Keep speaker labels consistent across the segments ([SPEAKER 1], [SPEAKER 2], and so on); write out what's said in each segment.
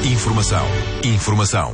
[SPEAKER 1] Informação. Informação.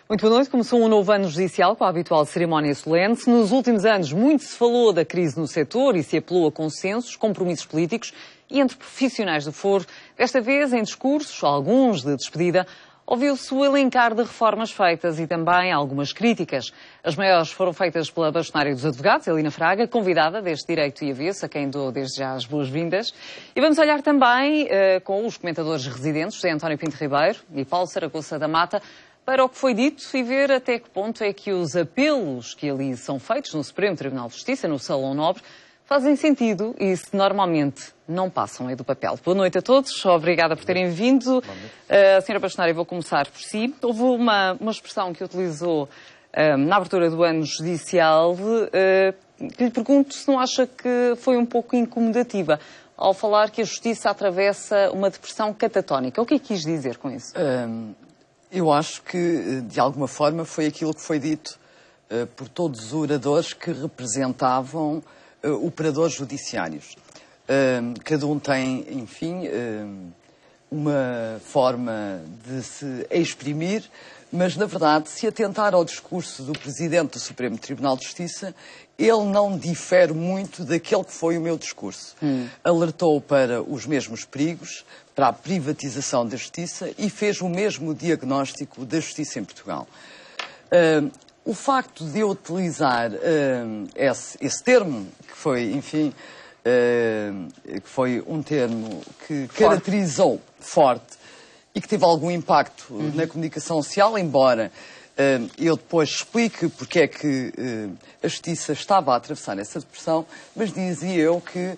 [SPEAKER 2] Muito boa noite. Começou um novo ano judicial com a habitual cerimónia solene. Se nos últimos anos muito se falou da crise no setor e se apelou a consensos, compromissos políticos e entre profissionais do foro, desta vez, em discursos, alguns de despedida, ouviu-se o elencar de reformas feitas e também algumas críticas. As maiores foram feitas pela bastonária dos advogados, Helena Fraga, convidada deste Direito e Avesso, a quem dou desde já as boas-vindas. E vamos olhar também com os comentadores residentes, José António Pinto Ribeiro e Paulo Saragossa da Mata, para o que foi dito e ver até que ponto é que os apelos que ali são feitos no Supremo Tribunal de Justiça, no Salão Nobre, fazem sentido e se normalmente não passam aí do papel. Boa noite a todos, obrigada por terem vindo. A senhora bastonária, vou começar por si. Houve uma expressão que utilizou na abertura do ano judicial, que lhe pergunto se não acha que foi um pouco incomodativa ao falar que a Justiça atravessa uma depressão catatónica. O que é que quis dizer com isso?
[SPEAKER 3] Eu acho que, de alguma forma, foi aquilo que foi dito por todos os oradores que representavam operadores judiciários. Cada um tem, enfim, uma forma de se exprimir, mas, na verdade, se atentar ao discurso do Presidente do Supremo Tribunal de Justiça, ele não difere muito daquele que foi o meu discurso. Alertou para os mesmos perigos, para a privatização da justiça e fez o mesmo diagnóstico da justiça em Portugal. O facto de eu utilizar esse termo, que foi, enfim, que foi um termo que caracterizou forte e que teve algum impacto na comunicação social, embora eu depois explique porque é que a justiça estava a atravessar essa depressão, mas dizia eu que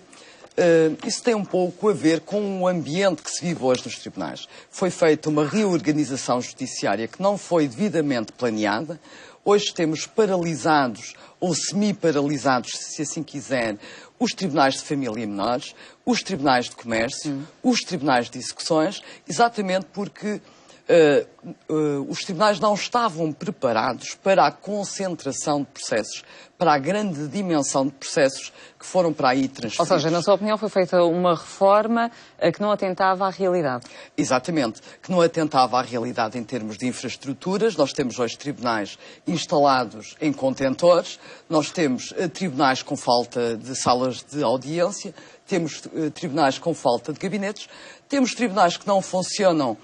[SPEAKER 3] isso tem um pouco a ver com o ambiente que se vive hoje nos tribunais. Foi feita uma reorganização judiciária que não foi devidamente planeada. Hoje temos paralisados, ou semi-paralisados, se assim quiser, os tribunais de família e menores, os tribunais de comércio, os tribunais de execuções, exatamente porque os tribunais não estavam preparados para a concentração de processos, para a grande dimensão de processos que foram para aí transferidos.
[SPEAKER 2] Ou seja, na sua opinião, foi feita uma reforma que não atentava à realidade.
[SPEAKER 3] Exatamente, que não atentava à realidade em termos de infraestruturas. Nós temos hoje tribunais instalados em contentores, nós temos tribunais com falta de salas de audiência, temos tribunais com falta de gabinetes, temos tribunais que não funcionam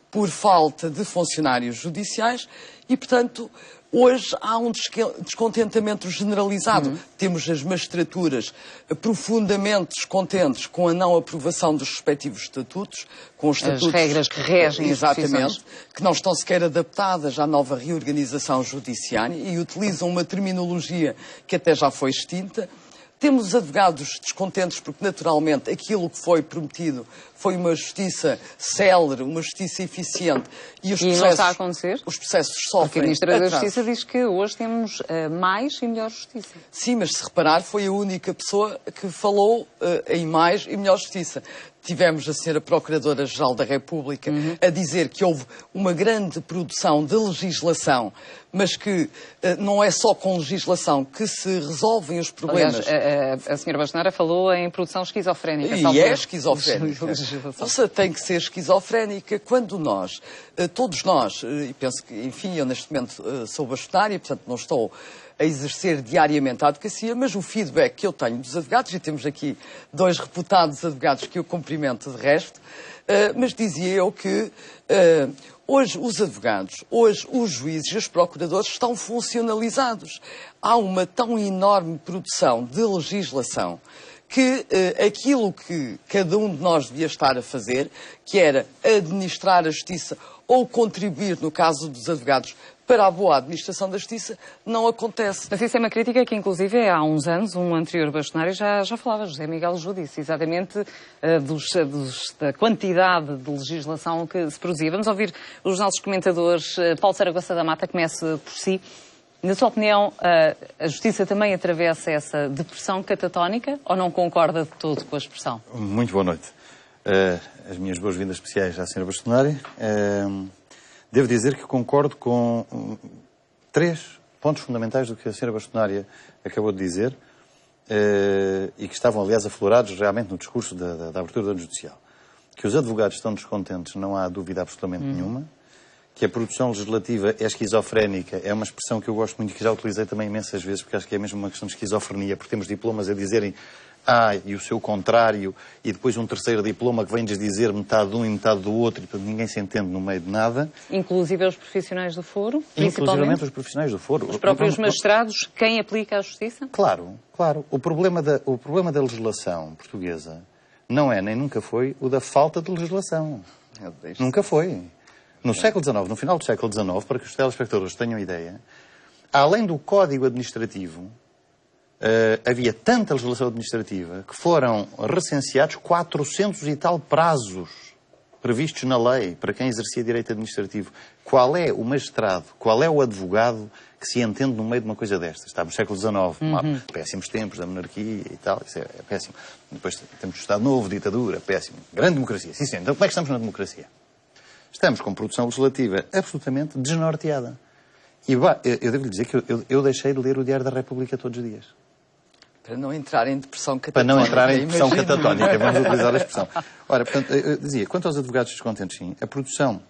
[SPEAKER 3] por falta de funcionários judiciais e, portanto, hoje há um descontentamento generalizado. Temos as magistraturas profundamente descontentes com a não aprovação dos respectivos estatutos, com os estatutos...
[SPEAKER 2] As regras que regem as
[SPEAKER 3] exatamente, que não estão sequer adaptadas à nova reorganização judiciária e utilizam uma terminologia que até já foi extinta. Temos advogados descontentes porque, naturalmente, aquilo que foi prometido foi uma justiça célere, uma justiça eficiente. E
[SPEAKER 2] não está a acontecer?
[SPEAKER 3] Os processos sofrem.
[SPEAKER 2] Porque a Ministra da Justiça diz que hoje temos mais e melhor justiça.
[SPEAKER 3] Sim, mas se reparar, foi a única pessoa que falou em mais e melhor justiça. Tivemos a Sra. Procuradora-Geral da República a dizer que houve uma grande produção de legislação, mas que não é só com legislação que se resolvem os problemas.
[SPEAKER 2] Aliás, a Sra. Bastonária falou em produção esquizofrénica.
[SPEAKER 3] E é esquizofrénica. Ou seja, tem que ser esquizofrénica quando nós, todos nós, e penso que, enfim, eu neste momento sou bastonária, portanto não estou a exercer diariamente a advocacia, mas o feedback que eu tenho dos advogados, e temos aqui dois reputados advogados que eu cumprimento de resto, mas dizia eu que hoje os advogados, hoje os juízes e os procuradores estão funcionalizados. Há uma tão enorme produção de legislação que aquilo que cada um de nós devia estar a fazer, que era administrar a justiça ou contribuir, no caso dos advogados, para a boa administração da justiça, não acontece.
[SPEAKER 2] Mas isso é uma crítica que, inclusive, há uns anos, um anterior bastonário já falava, José Miguel Júdice, disse exatamente da quantidade de legislação que se produzia. Vamos ouvir os nossos comentadores. Paulo Saragossa da Mata, comece por si. Na sua opinião, a Justiça também atravessa essa depressão catatónica ou não concorda de todo com a expressão?
[SPEAKER 4] Muito boa noite. As minhas boas-vindas especiais à Sra. Bastonária. Devo dizer que concordo com três pontos fundamentais do que a Sra. Bastonária acabou de dizer e que estavam, aliás, aflorados realmente no discurso da abertura do ano judicial. Que os advogados estão descontentes, não há dúvida absolutamente nenhuma. Que a produção legislativa é esquizofrénica, é uma expressão que eu gosto muito e que já utilizei também imensas vezes, porque acho que é mesmo uma questão de esquizofrenia, porque temos diplomas a dizerem e o seu contrário, e depois um terceiro diploma que vem-lhes dizer metade de um e metade do outro, e portanto ninguém se entende no meio de nada.
[SPEAKER 2] Inclusive os profissionais do foro, principalmente?
[SPEAKER 4] Inclusivamente os profissionais do foro.
[SPEAKER 2] Os próprios magistrados, quem aplica a justiça?
[SPEAKER 4] Claro, claro. O problema da legislação portuguesa não é, nem nunca foi, o da falta de legislação. Nunca foi. No século XIX, no final do século XIX, para que os telespectadores tenham ideia, além do Código Administrativo, havia tanta legislação administrativa que foram recenseados 400 e tal prazos previstos na lei para quem exercia direito administrativo. Qual é o magistrado, qual é o advogado que se entende no meio de uma coisa destas? Está no século XIX, péssimos tempos da monarquia e tal, isso é péssimo. Depois temos o Estado Novo, ditadura, péssimo. Grande democracia. Sim, sim. Então como é que estamos na democracia? Estamos com produção legislativa absolutamente desnorteada. E eu devo lhe dizer que eu deixei de ler o Diário da República todos os dias.
[SPEAKER 3] Para não entrar em depressão catatónica.
[SPEAKER 4] Para não entrar em depressão catatónica, vamos utilizar a expressão. Ora, portanto, eu dizia, quanto aos advogados descontentes, sim, a produção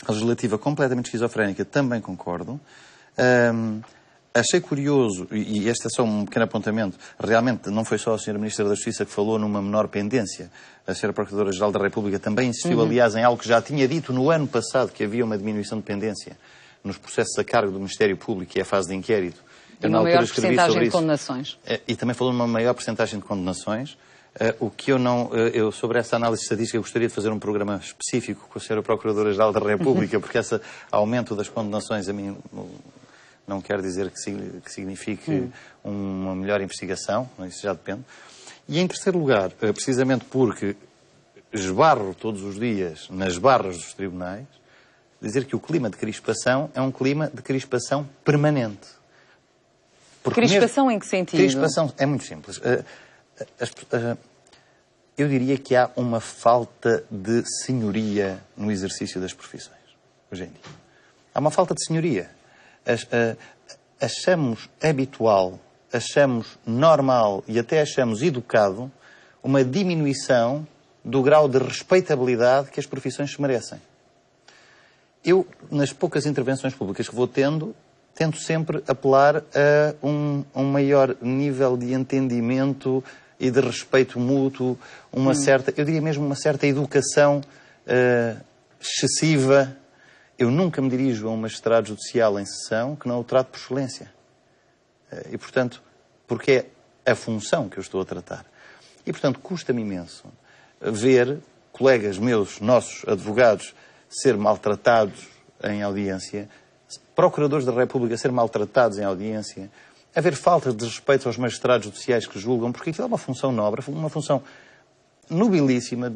[SPEAKER 4] legislativa completamente esquizofrénica também concordo. Achei curioso, e este é só um pequeno apontamento, realmente não foi só a Sra. Ministra da Justiça que falou numa menor pendência. A Sra. Procuradora-Geral da República também insistiu, aliás, em algo que já tinha dito no ano passado, que havia uma diminuição de pendência nos processos a cargo do Ministério Público, que é a fase de inquérito.
[SPEAKER 2] E uma maior percentagem de condenações.
[SPEAKER 4] E também falou numa maior percentagem de condenações. O que eu sobre essa análise estatística, gostaria de fazer um programa específico com a Sra. Procuradora-Geral da República, porque esse aumento das condenações a mim não quer dizer que signifique uma melhor investigação, isso já depende. E em terceiro lugar, precisamente porque esbarro todos os dias nas barras dos tribunais, dizer que o clima de crispação é um clima de crispação permanente. Porque
[SPEAKER 2] crispação em que sentido?
[SPEAKER 4] Crispação é muito simples. Eu diria que há uma falta de senhoria no exercício das profissões, hoje em dia. Há uma falta de senhoria. Achamos habitual, achamos normal e até achamos educado uma diminuição do grau de respeitabilidade que as profissões se merecem. Eu, nas poucas intervenções públicas que vou tento sempre apelar a um maior nível de entendimento e de respeito mútuo, uma certa, eu diria mesmo uma certa educação excessiva. Eu nunca me dirijo a um magistrado judicial em sessão que não o trate por excelência. E, portanto, porque é a função que eu estou a tratar. E, portanto, custa-me imenso ver colegas meus, nossos advogados, ser maltratados em audiência, procuradores da República ser maltratados em audiência, haver falta de respeito aos magistrados judiciais que julgam, porque aquilo é uma função nobre, uma função nobilíssima,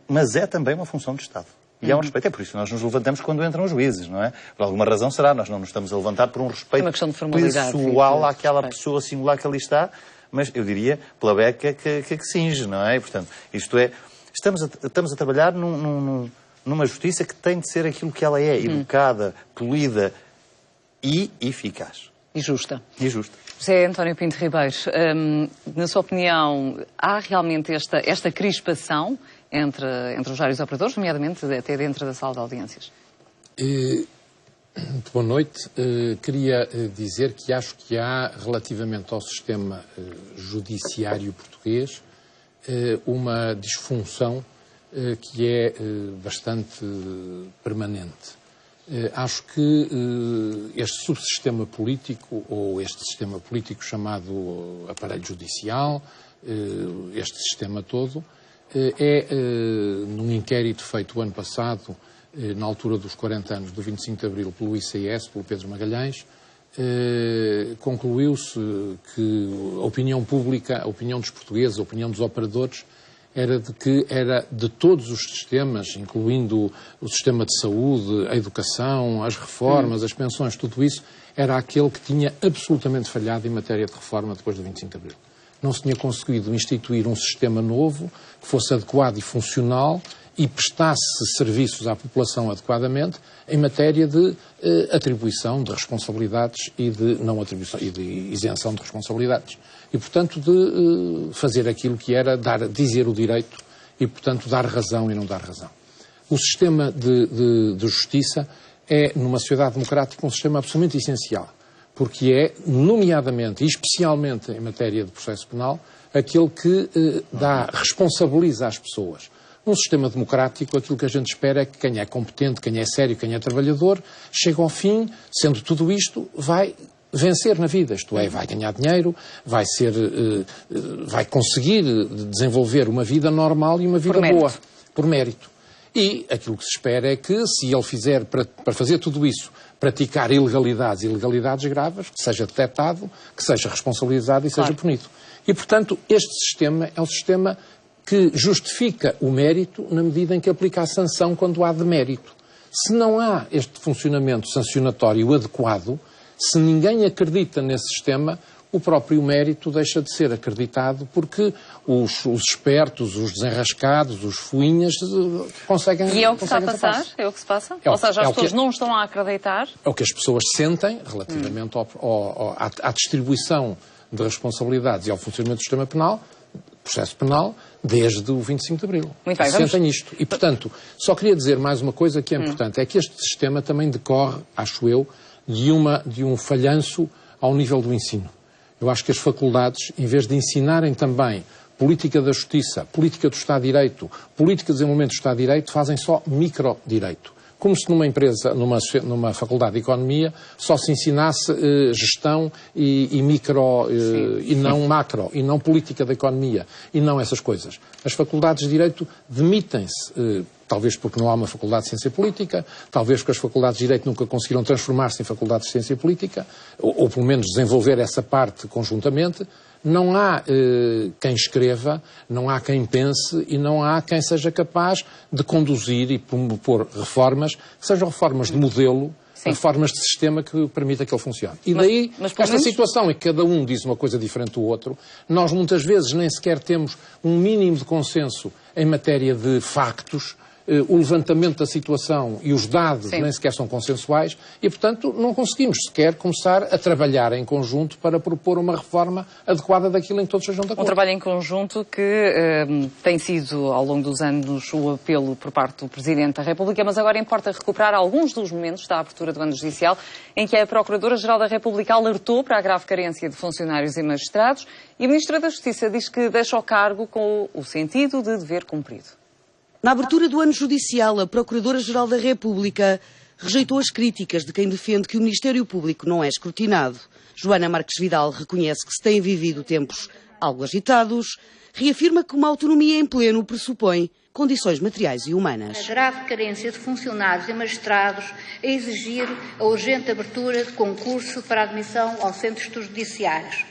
[SPEAKER 4] mas é também uma função de Estado. E há um respeito. É por isso que nós nos levantamos quando entram os juízes, não é? Por alguma razão será. Nós não nos estamos a levantar por um respeito pessoal àquela pessoa singular que ali está, mas eu diria pela beca que cinge, não é? E, portanto, isto é, estamos a trabalhar numa justiça que tem de ser aquilo que ela é, educada, polida e eficaz.
[SPEAKER 2] E justa.
[SPEAKER 4] E justa.
[SPEAKER 2] José António Pinto Ribeiro, na sua opinião, há realmente esta crispação entre os vários operadores, nomeadamente até dentro da sala de audiências?
[SPEAKER 5] Boa noite. Queria dizer que acho que há, relativamente ao sistema judiciário português, uma disfunção que é bastante permanente. Acho que este subsistema político, ou este sistema político chamado aparelho judicial, este sistema todo, num inquérito feito o ano passado, na altura dos 40 anos do 25 de Abril, pelo ICS, pelo Pedro Magalhães, concluiu-se que a opinião pública, a opinião dos portugueses, a opinião dos operadores, era de todos os sistemas, incluindo o sistema de saúde, a educação, as reformas, as pensões, tudo isso, era aquele que tinha absolutamente falhado em matéria de reforma depois do 25 de Abril. Não se tinha conseguido instituir um sistema novo que fosse adequado e funcional e prestasse serviços à população adequadamente em matéria de atribuição de responsabilidades e de não atribuição e de isenção de responsabilidades. E, portanto, de fazer aquilo que era dizer o direito e, portanto, dar razão e não dar razão. O sistema de justiça é, numa sociedade democrática, um sistema absolutamente essencial, porque é, nomeadamente e especialmente em matéria de processo penal, aquele que responsabiliza as pessoas. Num sistema democrático, aquilo que a gente espera é que quem é competente, quem é sério, quem é trabalhador, chegue ao fim, sendo tudo isto, vai vencer na vida, isto é, vai ganhar dinheiro, vai conseguir desenvolver uma vida normal e uma vida boa, por mérito. E aquilo que se espera é que, se ele fizer, para fazer tudo isso, praticar ilegalidades graves, que seja detectado, que seja responsabilizado e seja punido. E, portanto, este sistema é um sistema que justifica o mérito na medida em que aplica a sanção quando há demérito. Se não há este funcionamento sancionatório adequado, se ninguém acredita nesse sistema, o próprio mérito deixa de ser acreditado porque os espertos, os desenrascados, os fuinhas conseguem...
[SPEAKER 2] E é o que está a passar? É o que se passa? Ou seja, as pessoas não estão a acreditar?
[SPEAKER 5] É o que as pessoas sentem relativamente à distribuição de responsabilidades e ao funcionamento do sistema penal, processo penal, desde o 25 de Abril.
[SPEAKER 2] Muito bem,
[SPEAKER 5] sentem isto. E, portanto, só queria dizer mais uma coisa que é importante, é que este sistema também decorre, acho eu, de um falhanço ao nível do ensino. Eu acho que as faculdades, em vez de ensinarem também política da justiça, política do Estado de Direito, política de desenvolvimento do Estado de Direito, fazem só microdireito. Como se numa empresa, numa faculdade de economia, só se ensinasse gestão e micro, e não macro, e não política da economia, e não essas coisas. As faculdades de Direito demitem-se, talvez porque não há uma faculdade de Ciência Política, talvez porque as faculdades de Direito nunca conseguiram transformar-se em faculdades de Ciência Política, ou pelo menos desenvolver essa parte conjuntamente. Não há quem escreva, não há quem pense e não há quem seja capaz de conduzir e propor reformas, que sejam reformas de modelo, reformas de sistema que permita que ele funcione. E daí, esta situação em que cada um diz uma coisa diferente do outro, nós muitas vezes nem sequer temos um mínimo de consenso em matéria de factos, o levantamento da situação e os dados nem sequer são consensuais e, portanto, não conseguimos sequer começar a trabalhar em conjunto para propor uma reforma adequada daquilo em que todos sejam de acordo.
[SPEAKER 2] Um trabalho em conjunto que tem sido, ao longo dos anos, o apelo por parte do Presidente da República, mas agora importa recuperar alguns dos momentos da abertura do ano judicial em que a Procuradora-Geral da República alertou para a grave carência de funcionários e magistrados e a Ministra da Justiça diz que deixa o cargo com o sentido de dever cumprido.
[SPEAKER 6] Na abertura do ano judicial, a Procuradora-Geral da República rejeitou as críticas de quem defende que o Ministério Público não é escrutinado. Joana Marques Vidal reconhece que se têm vivido tempos algo agitados, reafirma que uma autonomia em pleno pressupõe condições materiais e humanas.
[SPEAKER 7] A grave carência de funcionários e magistrados a exigir a urgente abertura de concurso para admissão aos centros judiciários.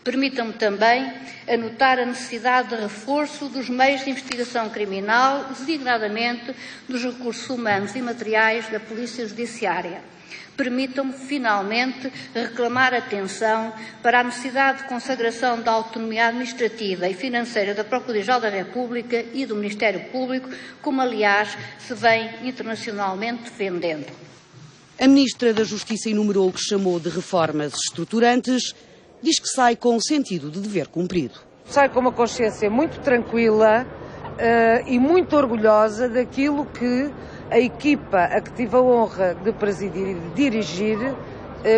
[SPEAKER 7] Permitam-me também anotar a necessidade de reforço dos meios de investigação criminal, designadamente dos recursos humanos e materiais da Polícia Judiciária. Permitam-me, finalmente, reclamar atenção para a necessidade de consagração da autonomia administrativa e financeira da Procuradoria-Geral da República e do Ministério Público, como, aliás, se vem internacionalmente defendendo.
[SPEAKER 6] A Ministra da Justiça enumerou o que chamou de reformas estruturantes. Diz que sai com o sentido de dever cumprido.
[SPEAKER 8] Sai com uma consciência muito tranquila e muito orgulhosa daquilo que a equipa a que tive a honra de presidir e de dirigir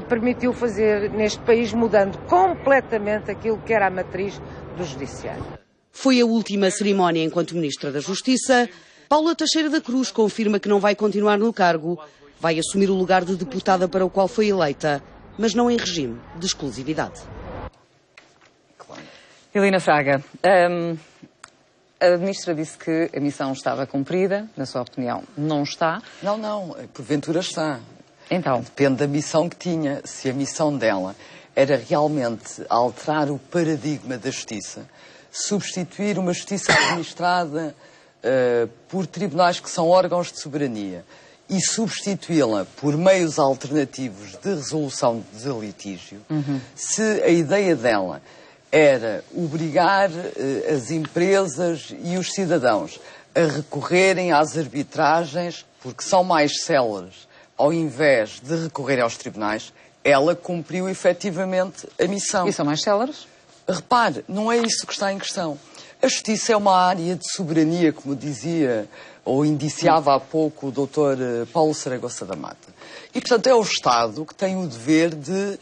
[SPEAKER 8] permitiu fazer neste país, mudando completamente aquilo que era a matriz do Judiciário.
[SPEAKER 6] Foi a última cerimónia enquanto Ministra da Justiça. Paula Teixeira da Cruz confirma que não vai continuar no cargo. Vai assumir o lugar de deputada para o qual foi eleita, mas não em regime de exclusividade.
[SPEAKER 2] Helena Fraga, a Ministra disse que a missão estava cumprida, na sua opinião, não está?
[SPEAKER 3] Não, porventura está.
[SPEAKER 2] Então?
[SPEAKER 3] Depende da missão que tinha. Se a missão dela era realmente alterar o paradigma da justiça, substituir uma justiça administrada por tribunais que são órgãos de soberania, e substituí-la por meios alternativos de resolução de litígio, se a ideia dela era obrigar as empresas e os cidadãos a recorrerem às arbitragens, porque são mais céleres, ao invés de recorrerem aos tribunais, ela cumpriu efetivamente a missão.
[SPEAKER 2] E são mais céleres?
[SPEAKER 3] Repare, não é isso que está em questão. A justiça é uma área de soberania, como dizia ou indiciava há pouco o Dr. Paulo Saragossa da Mata. E, portanto, é o Estado que tem o dever de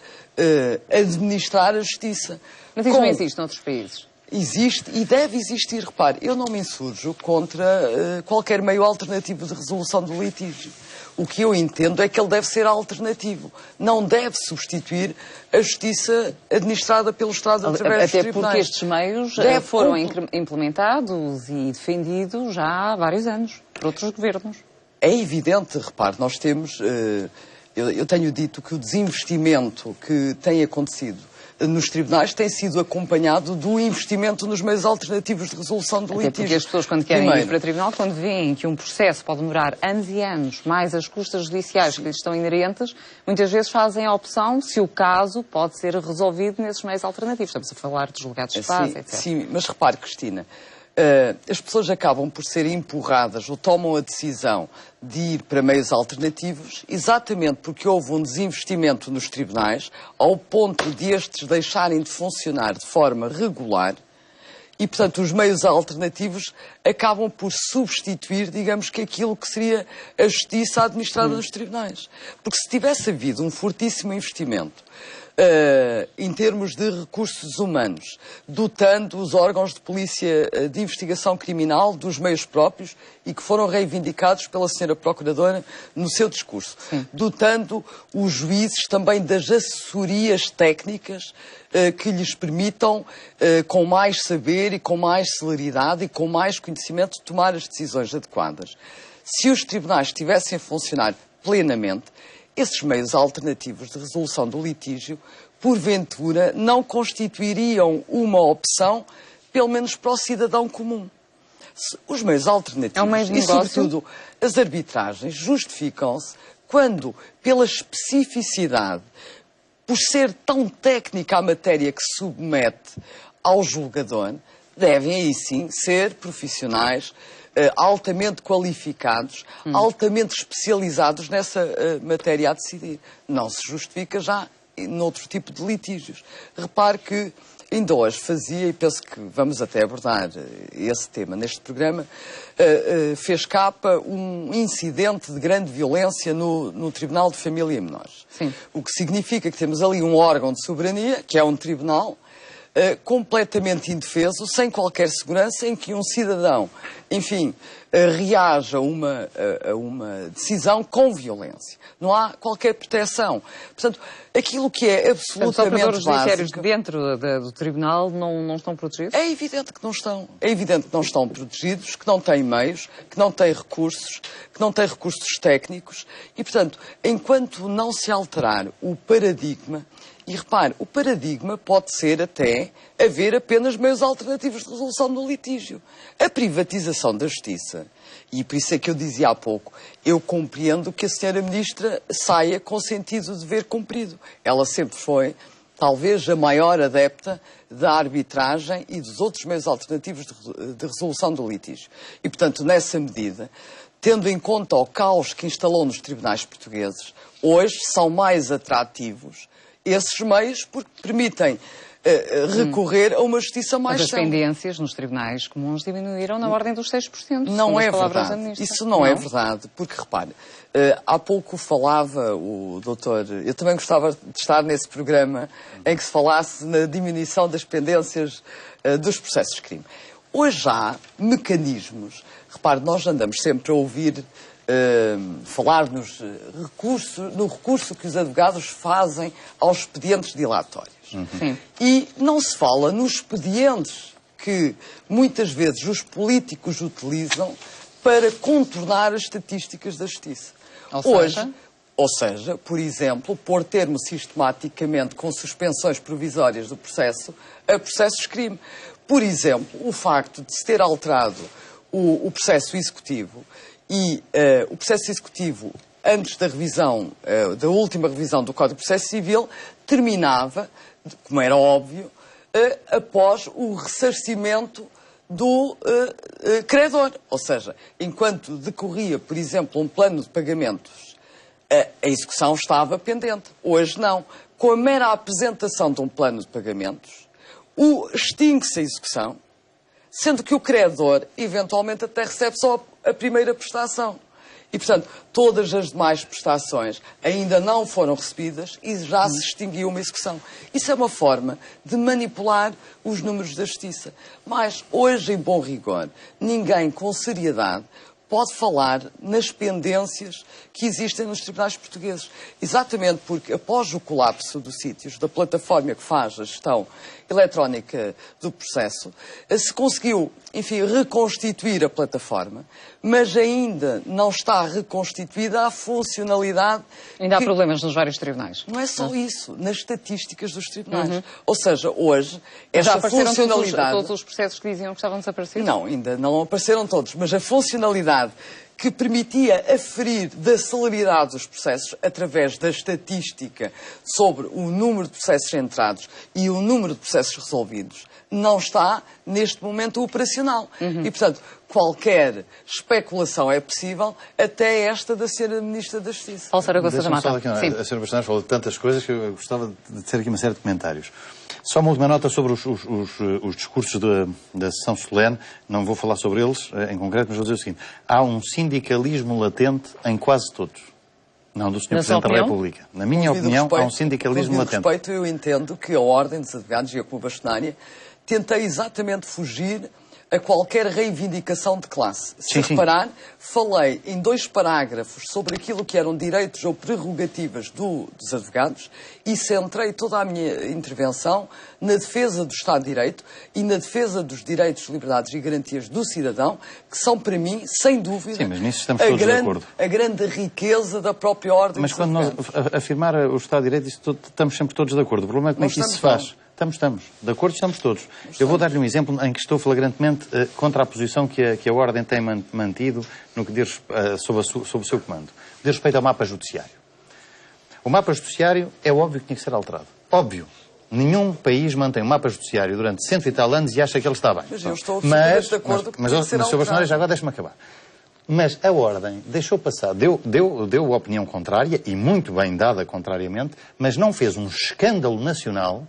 [SPEAKER 3] administrar a justiça.
[SPEAKER 2] Mas isso não existe noutros países?
[SPEAKER 3] Existe e deve existir. Repare, eu não me insurjo contra qualquer meio alternativo de resolução do litígio. O que eu entendo é que ele deve ser alternativo. Não deve substituir a justiça administrada pelo Estado através dos tribunais.
[SPEAKER 2] Até porque estes meios foram implementados e defendidos já há vários anos por outros governos.
[SPEAKER 3] É evidente, repare, nós temos... Eu tenho dito que o desinvestimento que tem acontecido nos tribunais tem sido acompanhado do investimento nos meios alternativos de resolução do litígio.
[SPEAKER 2] Porque as pessoas, quando querem ir para o tribunal, quando veem que um processo pode demorar anos e anos, mais as custas judiciais que lhes estão inerentes, muitas vezes fazem a opção se o caso pode ser resolvido nesses meios alternativos. Estamos a falar dos julgados de paz, etc.
[SPEAKER 3] Sim, mas repare, Cristina, as pessoas acabam por ser empurradas ou tomam a decisão de ir para meios alternativos exatamente porque houve um desinvestimento nos tribunais ao ponto de estes deixarem de funcionar de forma regular e, portanto, os meios alternativos acabam por substituir, digamos que aquilo que seria a justiça administrada nos tribunais. Porque se tivesse havido um fortíssimo investimento em termos de recursos humanos, dotando os órgãos de polícia de investigação criminal dos meios próprios e que foram reivindicados pela Sra. Procuradora no seu discurso, dotando os juízes também das assessorias técnicas que lhes permitam, com mais saber e com mais celeridade e com mais conhecimento, tomar as decisões adequadas. Se os tribunais estivessem a funcionar plenamente, esses meios alternativos de resolução do litígio, porventura, não constituiriam uma opção, pelo menos para o cidadão comum. Os meios alternativos e, sobretudo, as arbitragens justificam-se quando, pela especificidade, por ser tão técnica a matéria que se submete ao julgador, devem aí sim ser profissionais altamente qualificados, altamente especializados nessa matéria a decidir. Não se justifica já noutro tipo de litígios. Repare que ainda hoje fazia, e penso que vamos até abordar esse tema neste programa, fez capa um incidente de grande violência no Tribunal de Família e Menores.
[SPEAKER 2] Sim.
[SPEAKER 3] O que significa que temos ali um órgão de soberania, que é um tribunal, completamente indefeso, sem qualquer segurança, em que um cidadão, enfim, reage a uma decisão com violência. Não há qualquer proteção. Portanto, aquilo que é absolutamente básico... Os
[SPEAKER 2] judiciários dentro do tribunal não estão protegidos?
[SPEAKER 3] É evidente que não estão. É evidente que não estão protegidos, que não têm meios, que não têm recursos, que não têm recursos técnicos e, portanto, enquanto não se alterar o paradigma... E repare, o paradigma pode ser até haver apenas meios alternativos de resolução do litígio. A privatização da justiça, e por isso é que eu dizia há pouco, eu compreendo que a senhora Ministra saia com sentido de dever cumprido. Ela sempre foi, talvez, a maior adepta da arbitragem e dos outros meios alternativos de resolução do litígio. E, portanto, nessa medida, tendo em conta o caos que instalou nos tribunais portugueses, hoje são mais atrativos esses meios porque permitem recorrer a uma justiça mais
[SPEAKER 2] célere. Mas as pendências nos tribunais comuns diminuíram na ordem dos 6%.
[SPEAKER 3] Não é verdade. Isso não é verdade, porque repare, há pouco falava o doutor, eu também gostava de estar nesse programa em que se falasse na diminuição das pendências dos processos de crime. Hoje há mecanismos, repare, nós andamos sempre a ouvir falar no recurso que os advogados fazem aos expedientes dilatórios. E não se fala nos expedientes que muitas vezes os políticos utilizam para contornar as estatísticas da justiça. Ou seja, por exemplo, pôr termo sistematicamente com suspensões provisórias do processo a processos de crime. Por exemplo, o facto de se ter alterado o processo executivo e o processo executivo, antes da revisão, da última revisão do Código de Processo Civil, terminava, como era óbvio, após o ressarcimento do credor. Ou seja, enquanto decorria, por exemplo, um plano de pagamentos, a execução estava pendente. Hoje não. Com a mera apresentação de um plano de pagamentos, extingue-se a execução, sendo que o credor, eventualmente, até recebe só a primeira prestação. E, portanto, todas as demais prestações ainda não foram recebidas e já se extinguiu uma execução. Isso é uma forma de manipular os números da Justiça. Mas, hoje, em bom rigor, ninguém com seriedade pode falar nas pendências que existem nos tribunais portugueses. Exatamente porque, após o colapso dos sítios, da plataforma que faz a gestão eletrónica do processo, se conseguiu, enfim, reconstituir a plataforma, mas ainda não está reconstituída a funcionalidade...
[SPEAKER 2] Ainda há problemas nos vários tribunais.
[SPEAKER 3] Não é só isso, nas estatísticas dos tribunais. Ou seja, hoje, esta
[SPEAKER 2] já apareceram
[SPEAKER 3] funcionalidade...
[SPEAKER 2] todos os processos que diziam que estavam desaparecidos?
[SPEAKER 3] Não, ainda não apareceram todos, mas a funcionalidade que permitia aferir da celeridade dos processos através da estatística sobre o número de processos entrados e o número de processos resolvidos, não está, neste momento, operacional. E, portanto, qualquer especulação é possível, até esta da Sra. Ministra da Justiça.
[SPEAKER 2] Paulo Saragossa da Mata.
[SPEAKER 4] A Sra. Bastonário falou de tantas coisas que eu gostava de dizer aqui uma série de comentários. Só uma última nota sobre os discursos da sessão solene. Não vou falar sobre eles em concreto, mas vou dizer o seguinte. Há um sindicalismo latente em quase todos. Não do Sr. Presidente da República. Na minha opinião, há um sindicalismo latente. Com respeito, eu entendo que a Ordem dos Advogados e a Clube Bastonária tentei exatamente fugir a qualquer reivindicação de classe. Se reparar, falei em 2 parágrafos sobre aquilo que eram direitos ou prerrogativas dos advogados e centrei toda a minha intervenção na defesa do Estado de Direito e na defesa dos direitos, liberdades e garantias do cidadão, que são, para mim, sem dúvida, mas nisso estamos todos de acordo.
[SPEAKER 3] A grande riqueza da própria Ordem dos Advogados.
[SPEAKER 4] Mas quando nós afirmar o Estado de Direito, estamos sempre todos de acordo. O problema é como é que isso se faz. Estamos. De acordo, estamos todos. Eu vou dar-lhe um exemplo em que estou flagrantemente contra a posição que a Ordem tem mantido no que diz sob o seu comando. Diz respeito ao mapa judiciário. O mapa judiciário é óbvio que tinha que ser alterado. Óbvio. Nenhum país mantém um mapa judiciário durante 100 e tal anos e acha que ele está bem.
[SPEAKER 3] Mas eu estou absolutamente de acordo que tem que ser
[SPEAKER 4] Sr. Bastonário, já agora deixe-me acabar. Mas a Ordem deixou passar, deu a opinião contrária, e muito bem dada contrariamente, mas não fez um escândalo nacional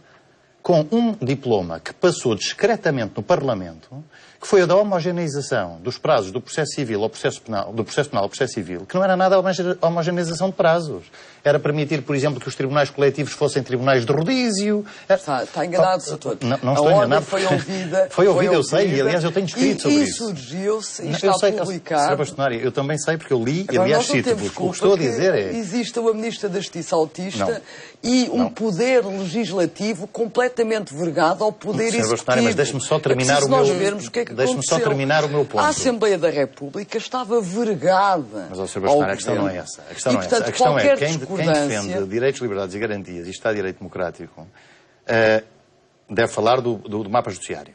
[SPEAKER 4] com um diploma que passou discretamente no Parlamento, que foi a da homogeneização dos prazos do processo civil ao processo penal, do processo penal ao processo civil, que não era nada a homogeneização de prazos. Era permitir, por exemplo, que os tribunais coletivos fossem tribunais de rodízio.
[SPEAKER 3] Está enganado, doutor.
[SPEAKER 4] Não estou enganado.
[SPEAKER 3] Foi ouvida.
[SPEAKER 4] Foi ouvida, eu sei, e aliás eu tenho escrito sobre isso.
[SPEAKER 3] E surgiu-se, e está publicado.
[SPEAKER 4] Sr. Bastonário, eu também sei, porque eu li, e aliás cito-vos. O que estou a dizer é...
[SPEAKER 3] Existe uma Ministra da Justiça autista e um poder legislativo completamente vergado ao poder executivo.
[SPEAKER 4] Bastonário, mas deixe-me só terminar Deixe-me só terminar o meu ponto.
[SPEAKER 3] A Assembleia da República estava vergada.
[SPEAKER 4] Mas, Sr. Bastonário, a questão não é essa. A questão não é essa. A questão é quem defende direitos, liberdades e garantias e Estado de Direito Democrático deve falar do mapa judiciário.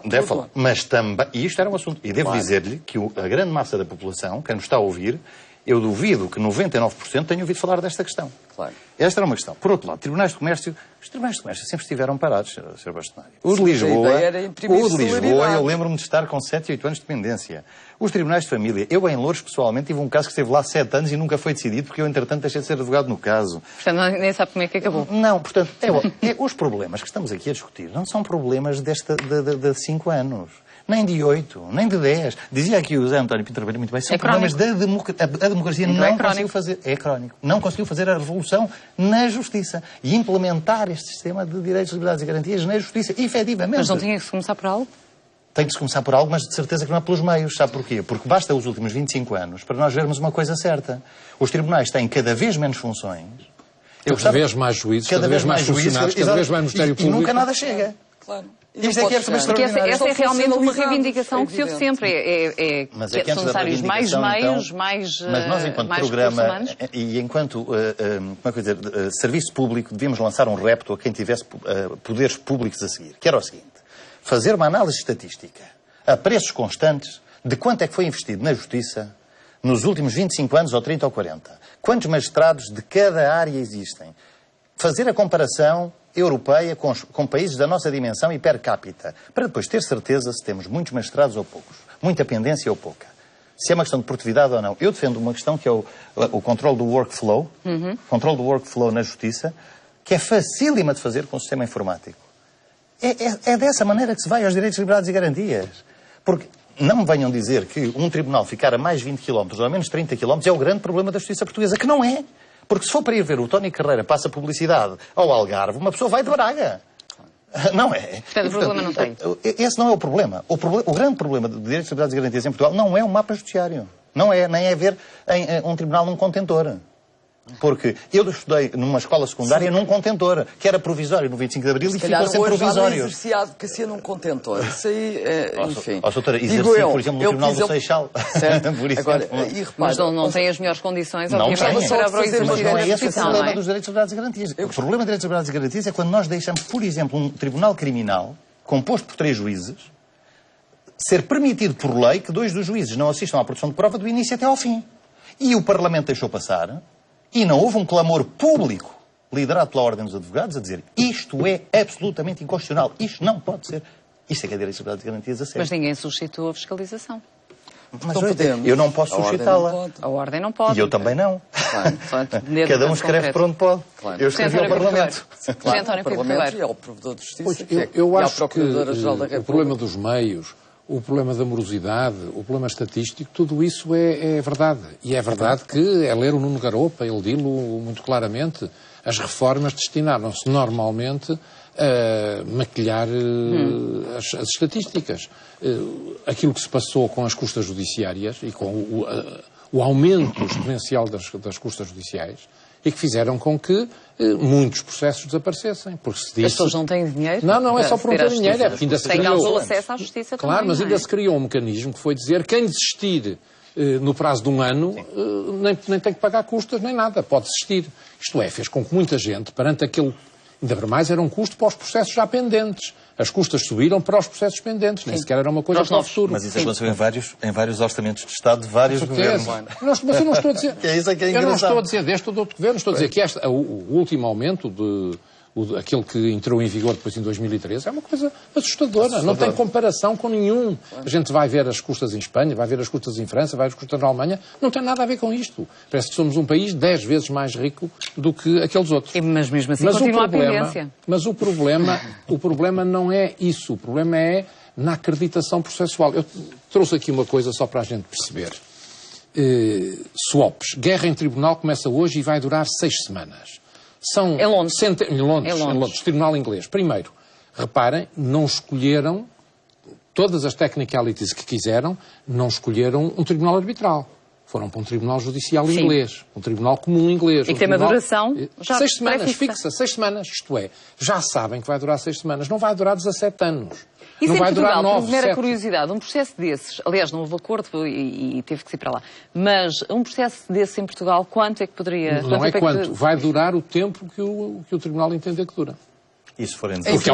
[SPEAKER 3] Deve falar.
[SPEAKER 4] Mas também... E isto era um assunto... E devo dizer-lhe que a grande massa da população, quem nos está a ouvir, eu duvido que 99% tenha ouvido falar desta questão.
[SPEAKER 3] Claro.
[SPEAKER 4] Esta era uma questão. Por outro lado, os tribunais de comércio sempre estiveram parados, Sr. Bastonário. Os de Lisboa, eu lembro-me de estar com 7 e 8 anos de dependência. Os tribunais de família, eu em Loures, pessoalmente, tive um caso que esteve lá 7 anos e nunca foi decidido, porque eu, entretanto, deixei de ser advogado no caso.
[SPEAKER 2] Portanto, nem sabe como é que acabou.
[SPEAKER 4] Não, portanto, os problemas que estamos aqui a discutir não são problemas de 5 anos. Nem de 8, nem de 10. Dizia aqui o Zé António Pinto muito bem, são problemas da democracia. A democracia não conseguiu fazer... É crónico. Não conseguiu fazer a revolução na justiça. E implementar este sistema de direitos, liberdades e garantias na justiça, efetivamente.
[SPEAKER 2] Mas não tinha que se começar por algo?
[SPEAKER 4] Tem que se começar por algo, mas de certeza que não é pelos meios. Sabe porquê? Porque basta os últimos 25 anos para nós vermos uma coisa certa. Os tribunais têm cada vez menos funções.
[SPEAKER 5] Cada vez mais juízes, cada vez mais funcionários, cada vez mais Ministério Público.
[SPEAKER 4] E nunca nada chega.
[SPEAKER 3] Claro.
[SPEAKER 4] Isto é que
[SPEAKER 2] essa é realmente uma reivindicação que se ouve sempre. São necessários mais meios, mais
[SPEAKER 4] Mas nós, enquanto programa e enquanto serviço público, devíamos lançar um repto a quem tivesse poderes públicos a seguir, que era o seguinte: fazer uma análise estatística a preços constantes de quanto é que foi investido na justiça nos últimos 25 anos, ou 30 ou 40. Quantos magistrados de cada área existem. Fazer a comparação europeia com países da nossa dimensão e per capita, para depois ter certeza se temos muitos magistrados ou poucos, muita pendência ou pouca. Se é uma questão de produtividade ou não. Eu defendo uma questão que é o controle do workflow, controle do workflow na justiça, que é facílima de fazer com o sistema informático. É dessa maneira que se vai aos direitos, liberdades e garantias. Porque não me venham dizer que um tribunal ficar a mais 20 km ou a menos 30 km é o grande problema da justiça portuguesa, que não é. Porque se for para ir ver o Tony Carreira passa publicidade ao Algarve, uma pessoa vai de Braga. Não é.
[SPEAKER 2] Portanto, o problema não tem.
[SPEAKER 4] Esse não é o problema. O grande problema de direitos, liberdades e garantias em Portugal não é um mapa judiciário. Não é, nem é ver um tribunal num contentor. Porque eu estudei numa escola secundária num contentor, que era provisório no 25 de Abril e ficou sempre provisório.
[SPEAKER 3] Se calhar advocacia num contentor. Isso aí, enfim.
[SPEAKER 4] Doutora, exerci, por exemplo, no Tribunal do Seixal.
[SPEAKER 3] Agora,
[SPEAKER 2] mas não tem as melhores condições,
[SPEAKER 4] não
[SPEAKER 2] obviamente, para o exercício
[SPEAKER 4] mas não é esse o
[SPEAKER 2] da
[SPEAKER 4] problema dos direitos, liberdades e garantias. O problema dos direitos, liberdades e garantias é quando nós deixamos, por exemplo, um tribunal criminal, composto por 3 juízes, ser permitido por lei que 2 dos juízes não assistam à produção de prova do início até ao fim. E o Parlamento deixou passar. E não houve um clamor público, liderado pela Ordem dos Advogados, a dizer isto é absolutamente inconstitucional, isto não pode ser. Isto é que é direitos, liberdades e garantias a sério.
[SPEAKER 2] Mas ninguém suscitou a fiscalização.
[SPEAKER 4] Mas eu não posso suscitá-la.
[SPEAKER 2] A Ordem não pode.
[SPEAKER 4] E eu também não.
[SPEAKER 3] Claro.
[SPEAKER 4] Cada um escreve por onde pode.
[SPEAKER 3] Claro.
[SPEAKER 4] Eu escrevi ao Parlamento.
[SPEAKER 3] Claro, o Parlamento e ao Provedor de Justiça
[SPEAKER 5] eu
[SPEAKER 3] e à
[SPEAKER 5] acho que
[SPEAKER 3] Procuradora-Geral da República.
[SPEAKER 5] o problema dos meios, o problema da morosidade, o problema estatístico, tudo isso é verdade. E é verdade que é ler o Nuno Garopa, ele dilo muito claramente. As reformas destinaram-se normalmente a maquilhar as estatísticas. Aquilo que se passou com as custas judiciárias e com o aumento exponencial das custas judiciais e que fizeram com que muitos processos desaparecessem. Porque se disse...
[SPEAKER 2] As pessoas não têm dinheiro?
[SPEAKER 5] Não é só por não ter dinheiro, é porque ainda se criou...
[SPEAKER 2] Tem acesso à justiça também.
[SPEAKER 5] Claro, mas ainda se criou um mecanismo que foi dizer quem desistir no prazo de um ano nem tem que pagar custas nem nada, pode desistir. Isto é, fez com que muita gente, perante aquele... Ainda para mais, era um custo para os processos já pendentes. As custas subiram para os processos pendentes, nem sequer era uma coisa para o futuro.
[SPEAKER 4] Mas isso aconteceu em vários orçamentos de Estado de vários governos.
[SPEAKER 5] Mas eu não estou a dizer...
[SPEAKER 4] Eu
[SPEAKER 5] não estou a dizer deste ou do outro governo, estou a dizer que o último aumento aquele que entrou em vigor depois em 2013, é uma coisa assustadora. Não tem comparação com nenhum. A gente vai ver as custas em Espanha, vai ver as custas em França, vai ver as custas na Alemanha. Não tem nada a ver com isto. Parece que somos um país 10 vezes mais rico do que aqueles outros.
[SPEAKER 2] Mas mesmo assim continua a pendência.
[SPEAKER 5] Mas o problema não é isso. O problema é na acreditação processual. Eu trouxe aqui uma coisa só para a gente perceber. Swaps. Guerra em tribunal começa hoje e vai durar 6 semanas. São
[SPEAKER 2] em Londres.
[SPEAKER 5] Em Londres, tribunal inglês. Primeiro, reparem, não escolheram todas as technicalities que quiseram, não escolheram um tribunal arbitral. Foram para um tribunal judicial inglês, um tribunal comum inglês.
[SPEAKER 2] E que tem uma duração já
[SPEAKER 5] 6 semanas, fixa, 6 semanas. Isto é, já sabem que vai durar 6 semanas. Não vai durar 17 anos.
[SPEAKER 2] Isso
[SPEAKER 5] não
[SPEAKER 2] em
[SPEAKER 5] vai
[SPEAKER 2] Portugal,
[SPEAKER 5] durar 9,
[SPEAKER 2] por mera
[SPEAKER 5] 7.
[SPEAKER 2] curiosidade, um processo desses, aliás, não houve acordo e teve que ir para lá, mas um processo desses em Portugal, quanto é que poderia...
[SPEAKER 5] Não é quanto, vai durar o tempo que o Tribunal entender que dura.
[SPEAKER 4] Isso for
[SPEAKER 5] Porque é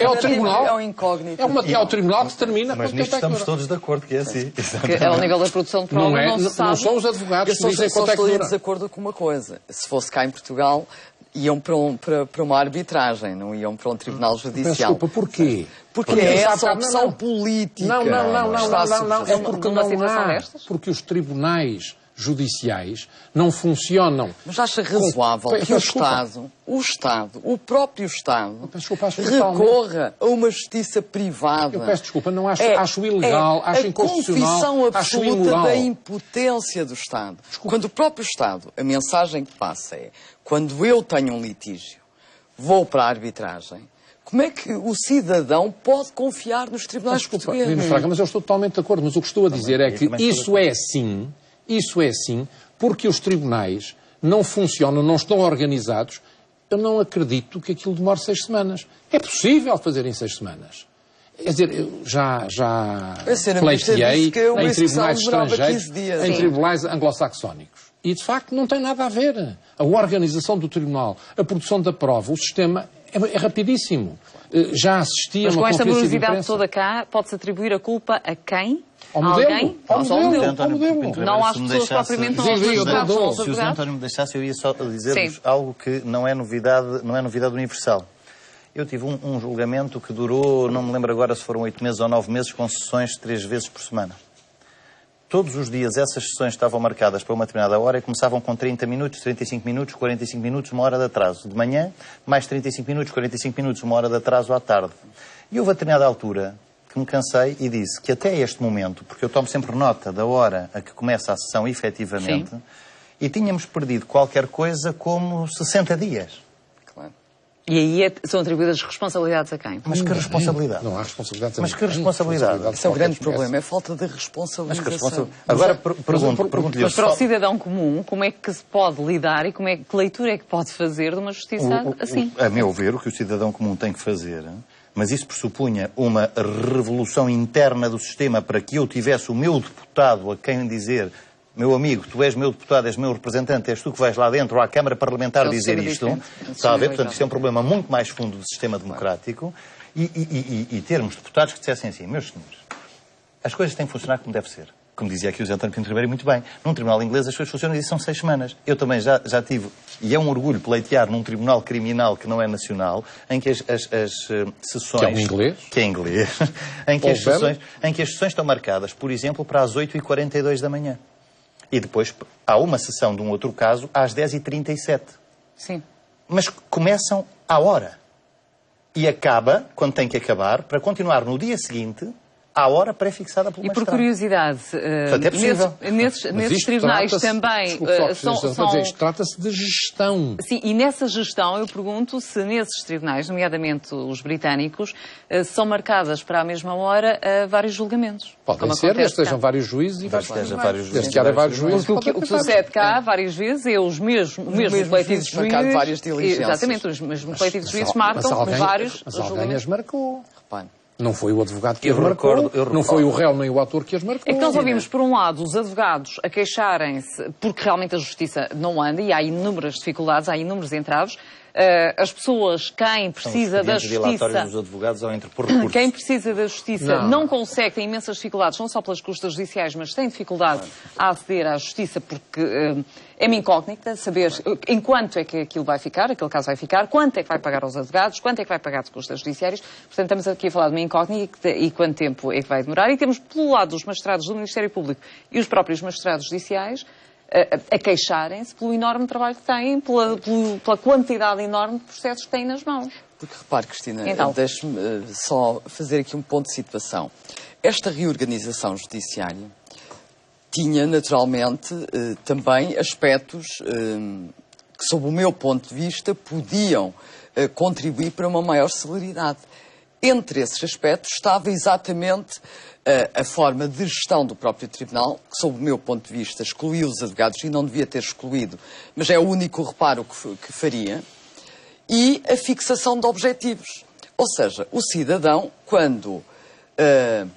[SPEAKER 5] o Tribunal.
[SPEAKER 3] É um incógnito.
[SPEAKER 5] É o Tribunal que determina.
[SPEAKER 4] Mas nisto estamos todos de acordo que é assim.
[SPEAKER 2] Que ao nível da produção de prova não se sabe.
[SPEAKER 5] Não são os advogados que dizem
[SPEAKER 3] quanto
[SPEAKER 5] quanto é que dura.
[SPEAKER 3] Eu estou em desacordo com uma coisa. Se fosse cá em Portugal, iam para uma arbitragem, não iam para um tribunal judicial.
[SPEAKER 5] Desculpa, porquê?
[SPEAKER 3] Porque é essa opção política.
[SPEAKER 5] Não. É porque não há. Porque os tribunais judiciais não funcionam.
[SPEAKER 3] Mas acha razoável que o próprio Estado, recorra a uma justiça privada?
[SPEAKER 5] Eu peço desculpa, não acho ilegal, acho inconstitucional,
[SPEAKER 3] a
[SPEAKER 5] acho
[SPEAKER 3] confissão
[SPEAKER 5] imoral.
[SPEAKER 3] absoluta da impotência do Estado. Desculpa. Quando o próprio Estado, a mensagem que passa é, quando eu tenho um litígio, vou para a arbitragem, como é que o cidadão pode confiar nos tribunais portugueses?
[SPEAKER 5] Mas eu estou totalmente de acordo, mas o que estou a dizer é que isso é assim porque os tribunais não funcionam, não estão organizados. Eu não acredito que aquilo demore 6 semanas. É possível fazer em 6 semanas. Quer dizer, eu já pleiteei em tribunais estrangeiros, em tribunais anglo-saxónicos. E, de facto, não tem nada a ver. A organização do tribunal, a produção da prova, o sistema é rapidíssimo. já assistia
[SPEAKER 2] Mas
[SPEAKER 5] a uma
[SPEAKER 2] com esta
[SPEAKER 5] conferência de
[SPEAKER 2] morosidade
[SPEAKER 5] imprensa.
[SPEAKER 2] toda cá, pode-se atribuir a culpa a quem?
[SPEAKER 5] Ao modelo.
[SPEAKER 2] Alguém?
[SPEAKER 5] Ao
[SPEAKER 2] Só ao
[SPEAKER 5] modelo.
[SPEAKER 2] modelo.
[SPEAKER 5] Ao modelo.
[SPEAKER 4] Pinto
[SPEAKER 2] Não
[SPEAKER 4] Ribeiro,
[SPEAKER 2] às
[SPEAKER 4] se me
[SPEAKER 2] pessoas
[SPEAKER 4] deixasse-
[SPEAKER 2] propriamente, não
[SPEAKER 5] Sim,
[SPEAKER 2] aos
[SPEAKER 5] sim, eu
[SPEAKER 2] magistrados,
[SPEAKER 5] dou.
[SPEAKER 2] não aos
[SPEAKER 4] Se o José
[SPEAKER 2] advogados.
[SPEAKER 4] António me deixasse, eu ia só dizer-vos
[SPEAKER 2] Sim.
[SPEAKER 4] algo que não é novidade universal. Eu tive um julgamento que durou, não me lembro agora se foram 8 meses ou 9 meses, com sessões 3 vezes por semana. Todos os dias essas sessões estavam marcadas para uma determinada hora e começavam com 30 minutos, 35 minutos, 45 minutos, uma hora de atraso. De manhã, mais 35 minutos, 45 minutos, uma hora de atraso à tarde. E houve a determinada altura que me cansei e disse que até este momento, porque eu tomo sempre nota da hora a que começa a sessão efetivamente, e tínhamos perdido qualquer coisa como 60 dias.
[SPEAKER 3] Claro.
[SPEAKER 2] E aí são atribuídas responsabilidades a quem?
[SPEAKER 4] Mas que responsabilidade.
[SPEAKER 5] Não há responsabilidade.
[SPEAKER 4] Mas que responsabilidade.
[SPEAKER 3] Esse é o grande problema, é a falta de responsabilização.
[SPEAKER 4] Agora pergunto-lhe...
[SPEAKER 2] Mas para o cidadão comum, como é que se pode lidar e que leitura é que pode fazer de uma justiça assim?
[SPEAKER 4] A meu ver, o que o cidadão comum tem que fazer, mas isso pressupunha uma revolução interna do sistema para que eu tivesse o meu deputado a quem dizer: meu amigo, tu és meu deputado, és meu representante, és tu que vais lá dentro à Câmara Parlamentar dizer isto. Está a ver? Portanto, isto é um problema muito mais fundo do sistema democrático. E termos deputados que dissessem assim: meus senhores, as coisas têm que funcionar como deve ser. Como dizia aqui o José António Pinto Ribeiro, muito bem. Num tribunal inglês as coisas funcionam e são 6 semanas. Eu também já tive, e é um orgulho pleitear num tribunal criminal que não é nacional, em que as sessões...
[SPEAKER 5] Que é um inglês?
[SPEAKER 4] Que é inglês. em que as sessões estão marcadas, por exemplo, para as 8h42 da manhã. E depois há uma sessão de um outro caso às 10h37.
[SPEAKER 2] Sim.
[SPEAKER 4] Mas começam à hora. E acaba, quando tem que acabar, para continuar no dia seguinte, à hora pré-fixada pelo
[SPEAKER 2] E por
[SPEAKER 4] magistrado.
[SPEAKER 2] curiosidade,
[SPEAKER 4] Portanto, é possível.
[SPEAKER 2] nesses tribunais também
[SPEAKER 5] Isto trata-se de gestão.
[SPEAKER 2] Sim, e nessa gestão eu pergunto se nesses tribunais, nomeadamente os britânicos, são marcadas para a mesma hora vários julgamentos.
[SPEAKER 5] Podem ser, desde que estejam vários juízes e
[SPEAKER 4] Desde que haja vários juízes.
[SPEAKER 5] Desde que haja vários juízes.
[SPEAKER 2] Porque o que sucede cá várias vezes é o mesmo coletivo de juízes.
[SPEAKER 3] Várias diligências.
[SPEAKER 2] Exatamente, os mesmos coletivos de juízes marcam vários
[SPEAKER 5] Mas alguém
[SPEAKER 2] julgamentos.
[SPEAKER 5] as marcou.
[SPEAKER 3] Repare.
[SPEAKER 5] Não foi o advogado que as
[SPEAKER 4] Eu
[SPEAKER 5] marcou,
[SPEAKER 4] recordo.
[SPEAKER 5] não foi o réu nem o ator que as marcou.
[SPEAKER 2] É que nós ouvimos, por um lado, os advogados a queixarem-se porque realmente a justiça não anda e há inúmeras dificuldades, há inúmeros entraves. As pessoas, quem precisa da justiça...
[SPEAKER 4] dos advogados ao interpor recursos.
[SPEAKER 2] Quem precisa da justiça não consegue, tem imensas dificuldades, não só pelas custas judiciais, mas tem dificuldade a aceder à justiça porque é uma incógnita saber em quanto é que aquilo vai ficar, aquele caso vai ficar, quanto é que vai pagar aos advogados, quanto é que vai pagar de custas judiciárias. Portanto, estamos aqui a falar de uma incógnita e quanto tempo é que vai demorar. E temos, pelo lado dos magistrados do Ministério Público e os próprios magistrados judiciais, a queixarem-se pelo enorme trabalho que têm, pela quantidade enorme de processos que têm nas mãos.
[SPEAKER 3] Porque repare, Cristina,
[SPEAKER 2] Então.
[SPEAKER 3] deixe-me só fazer aqui um ponto de situação. Esta reorganização judiciária tinha, naturalmente, também aspectos que, sob o meu ponto de vista, podiam contribuir para uma maior celeridade. Entre esses aspectos estava exatamente a forma de gestão do próprio tribunal, que, sob o meu ponto de vista, excluiu os advogados e não devia ter excluído, mas é o único reparo que faria, e a fixação de objetivos. Ou seja, o cidadão, quando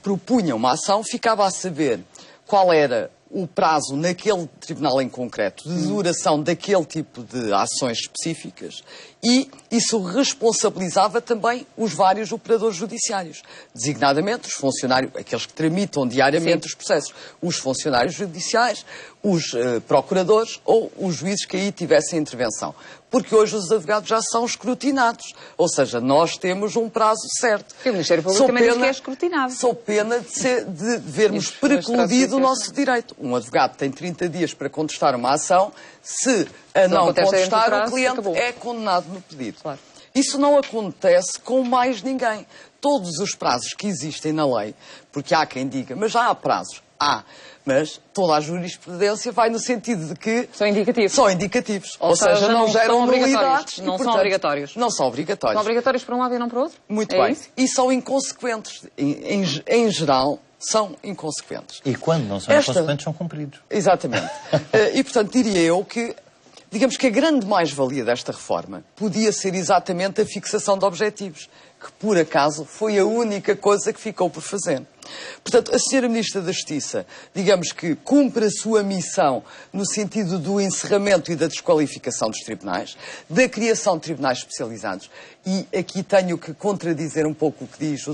[SPEAKER 3] propunha uma ação, ficava a saber qual era o prazo naquele tribunal em concreto de duração daquele tipo de ações específicas e isso responsabilizava também os vários operadores judiciários, designadamente os funcionários, aqueles que tramitam diariamente os processos, os funcionários judiciais, os procuradores ou os juízes que aí tivessem intervenção. Porque hoje os advogados já são escrutinados, ou seja, nós temos um prazo certo.
[SPEAKER 2] E o Ministério Público também diz que é escrutinado.
[SPEAKER 3] Sou pena de vermos precluído o nosso direito. Um advogado tem 30 dias para contestar uma ação, se a não contestar, o cliente é condenado no pedido.
[SPEAKER 2] Claro.
[SPEAKER 3] Isso não acontece com mais ninguém. Todos os prazos que existem na lei, porque há quem diga, mas já há prazos. Há. Mas toda a jurisprudência vai no sentido de que...
[SPEAKER 2] São indicativos.
[SPEAKER 3] São indicativos.
[SPEAKER 2] Ou seja,
[SPEAKER 3] não geram nulidades.
[SPEAKER 2] Não são obrigatórios.
[SPEAKER 3] Não são obrigatórios.
[SPEAKER 2] São obrigatórios para um lado e não para o outro?
[SPEAKER 3] Muito bem. Isso? E são inconsequentes. Em geral, são inconsequentes.
[SPEAKER 4] E quando não são inconsequentes, são cumpridos.
[SPEAKER 3] Exatamente. E, portanto, diria eu que digamos que a grande mais-valia desta reforma podia ser exatamente a fixação de objetivos, que por acaso foi a única coisa que ficou por fazer. Portanto, a Sra. Ministra da Justiça, digamos que cumpre a sua missão no sentido do encerramento e da desqualificação dos tribunais, da criação de tribunais especializados, e aqui tenho que contradizer um pouco o que disse o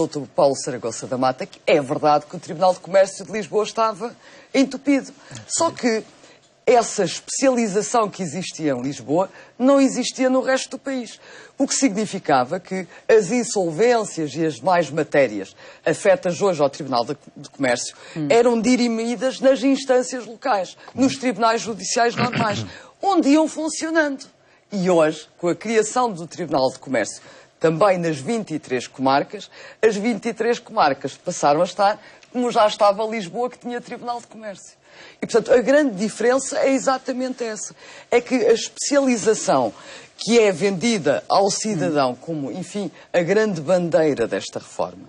[SPEAKER 3] Dr. Paulo Saragossa da Mata, que é verdade que o Tribunal de Comércio de Lisboa estava entupido. Só que essa especialização que existia em Lisboa não existia no resto do país. O que significava que as insolvências e as demais matérias afetas hoje ao Tribunal de Comércio eram dirimidas nas instâncias locais, nos tribunais judiciais normais, onde iam funcionando. E hoje, com a criação do Tribunal de Comércio, também nas 23 comarcas, as 23 comarcas passaram a estar como já estava Lisboa, que tinha Tribunal de Comércio. E, portanto, a grande diferença é exatamente essa. É que a especialização que é vendida ao cidadão como, enfim, a grande bandeira desta reforma,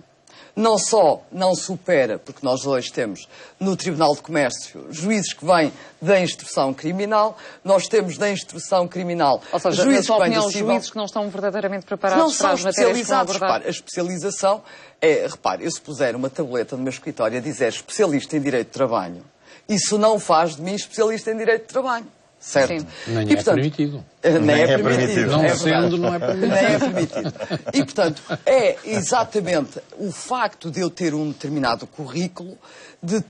[SPEAKER 3] não só não supera, porque nós hoje temos no Tribunal de Comércio juízes que vêm da instrução criminal, nós temos da instrução criminal juízes que vêm do civil.
[SPEAKER 2] Juízes que não estão verdadeiramente preparados para as matérias que vão abordar.
[SPEAKER 3] Repare, a especialização é, repare, eu se puser uma tableta no meu escritório a dizer especialista em Direito de Trabalho, isso não faz de mim especialista em Direito de Trabalho. Certo?
[SPEAKER 5] Sim. Nem é permitido.
[SPEAKER 3] Nem é permitido.
[SPEAKER 5] Não sendo, não é permitido.
[SPEAKER 3] Nem é permitido. E, portanto, é exatamente o facto de eu ter um determinado currículo, de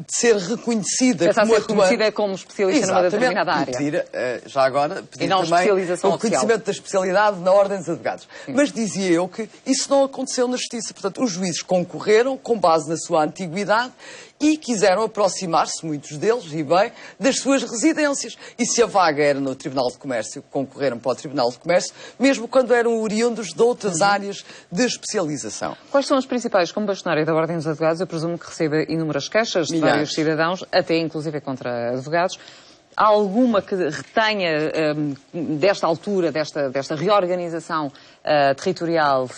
[SPEAKER 3] ser reconhecida como
[SPEAKER 2] reconhecida como especialista numa determinada área.
[SPEAKER 3] Pedir, já agora, pedir
[SPEAKER 2] e não
[SPEAKER 3] também
[SPEAKER 2] o
[SPEAKER 3] reconhecimento da especialidade na Ordem dos Advogados. Sim. Mas dizia eu que isso não aconteceu na Justiça. Portanto, os juízes concorreram com base na sua antiguidade e quiseram aproximar-se, muitos deles, e bem, das suas residências. E se a vaga era no Tribunal de Comércio, concorreram para o Tribunal de Comércio, mesmo quando eram oriundos de outras áreas de especialização.
[SPEAKER 2] Quais são as principais? Como bastonária da Ordem dos Advogados, eu presumo que receba inúmeras queixas de vários cidadãos, até inclusive contra advogados. Há alguma que retenha, desta altura, desta reorganização territorial,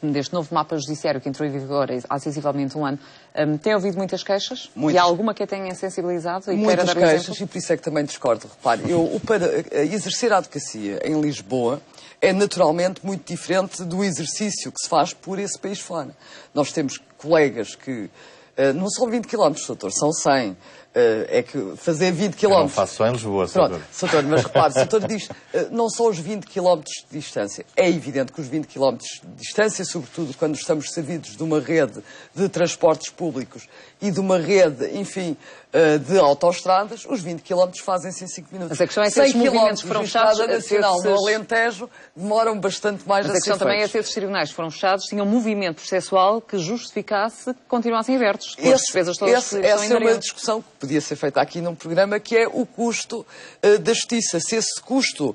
[SPEAKER 2] deste novo mapa judiciário que entrou em vigor há sensivelmente um ano, tem ouvido muitas queixas?
[SPEAKER 3] Muitas.
[SPEAKER 2] E há alguma que a tenha sensibilizado? E
[SPEAKER 3] muitas
[SPEAKER 2] dar
[SPEAKER 3] queixas,
[SPEAKER 2] exemplo?
[SPEAKER 3] e por isso é que também discordo. Repare, para exercer a advocacia em Lisboa é naturalmente muito diferente do exercício que se faz por esse país fora. Nós temos colegas que não são 20 km, doutor, são 100. É que fazer 20 km...
[SPEAKER 4] Eu não faço só em Lisboa,
[SPEAKER 3] Pronto, doutor, mas repare, o doutor diz, não são os 20 km de distância. É evidente que os 20 km de distância, sobretudo quando estamos servidos de uma rede de transportes públicos e de uma rede, enfim, de autoestradas, os 20 km fazem-se em 5 minutos.
[SPEAKER 2] Mas a questão é que esses movimentos foram fechados...
[SPEAKER 3] A Nacional no Alentejo demoram bastante mais a ser feitos.
[SPEAKER 2] Mas a questão também é se esses tribunais foram fechados, tinham um movimento processual que justificasse que continuassem abertos, com as despesas todas que estão
[SPEAKER 3] essa é uma discussão que podia ser feita aqui num programa, que é o custo da justiça. Se esse custo,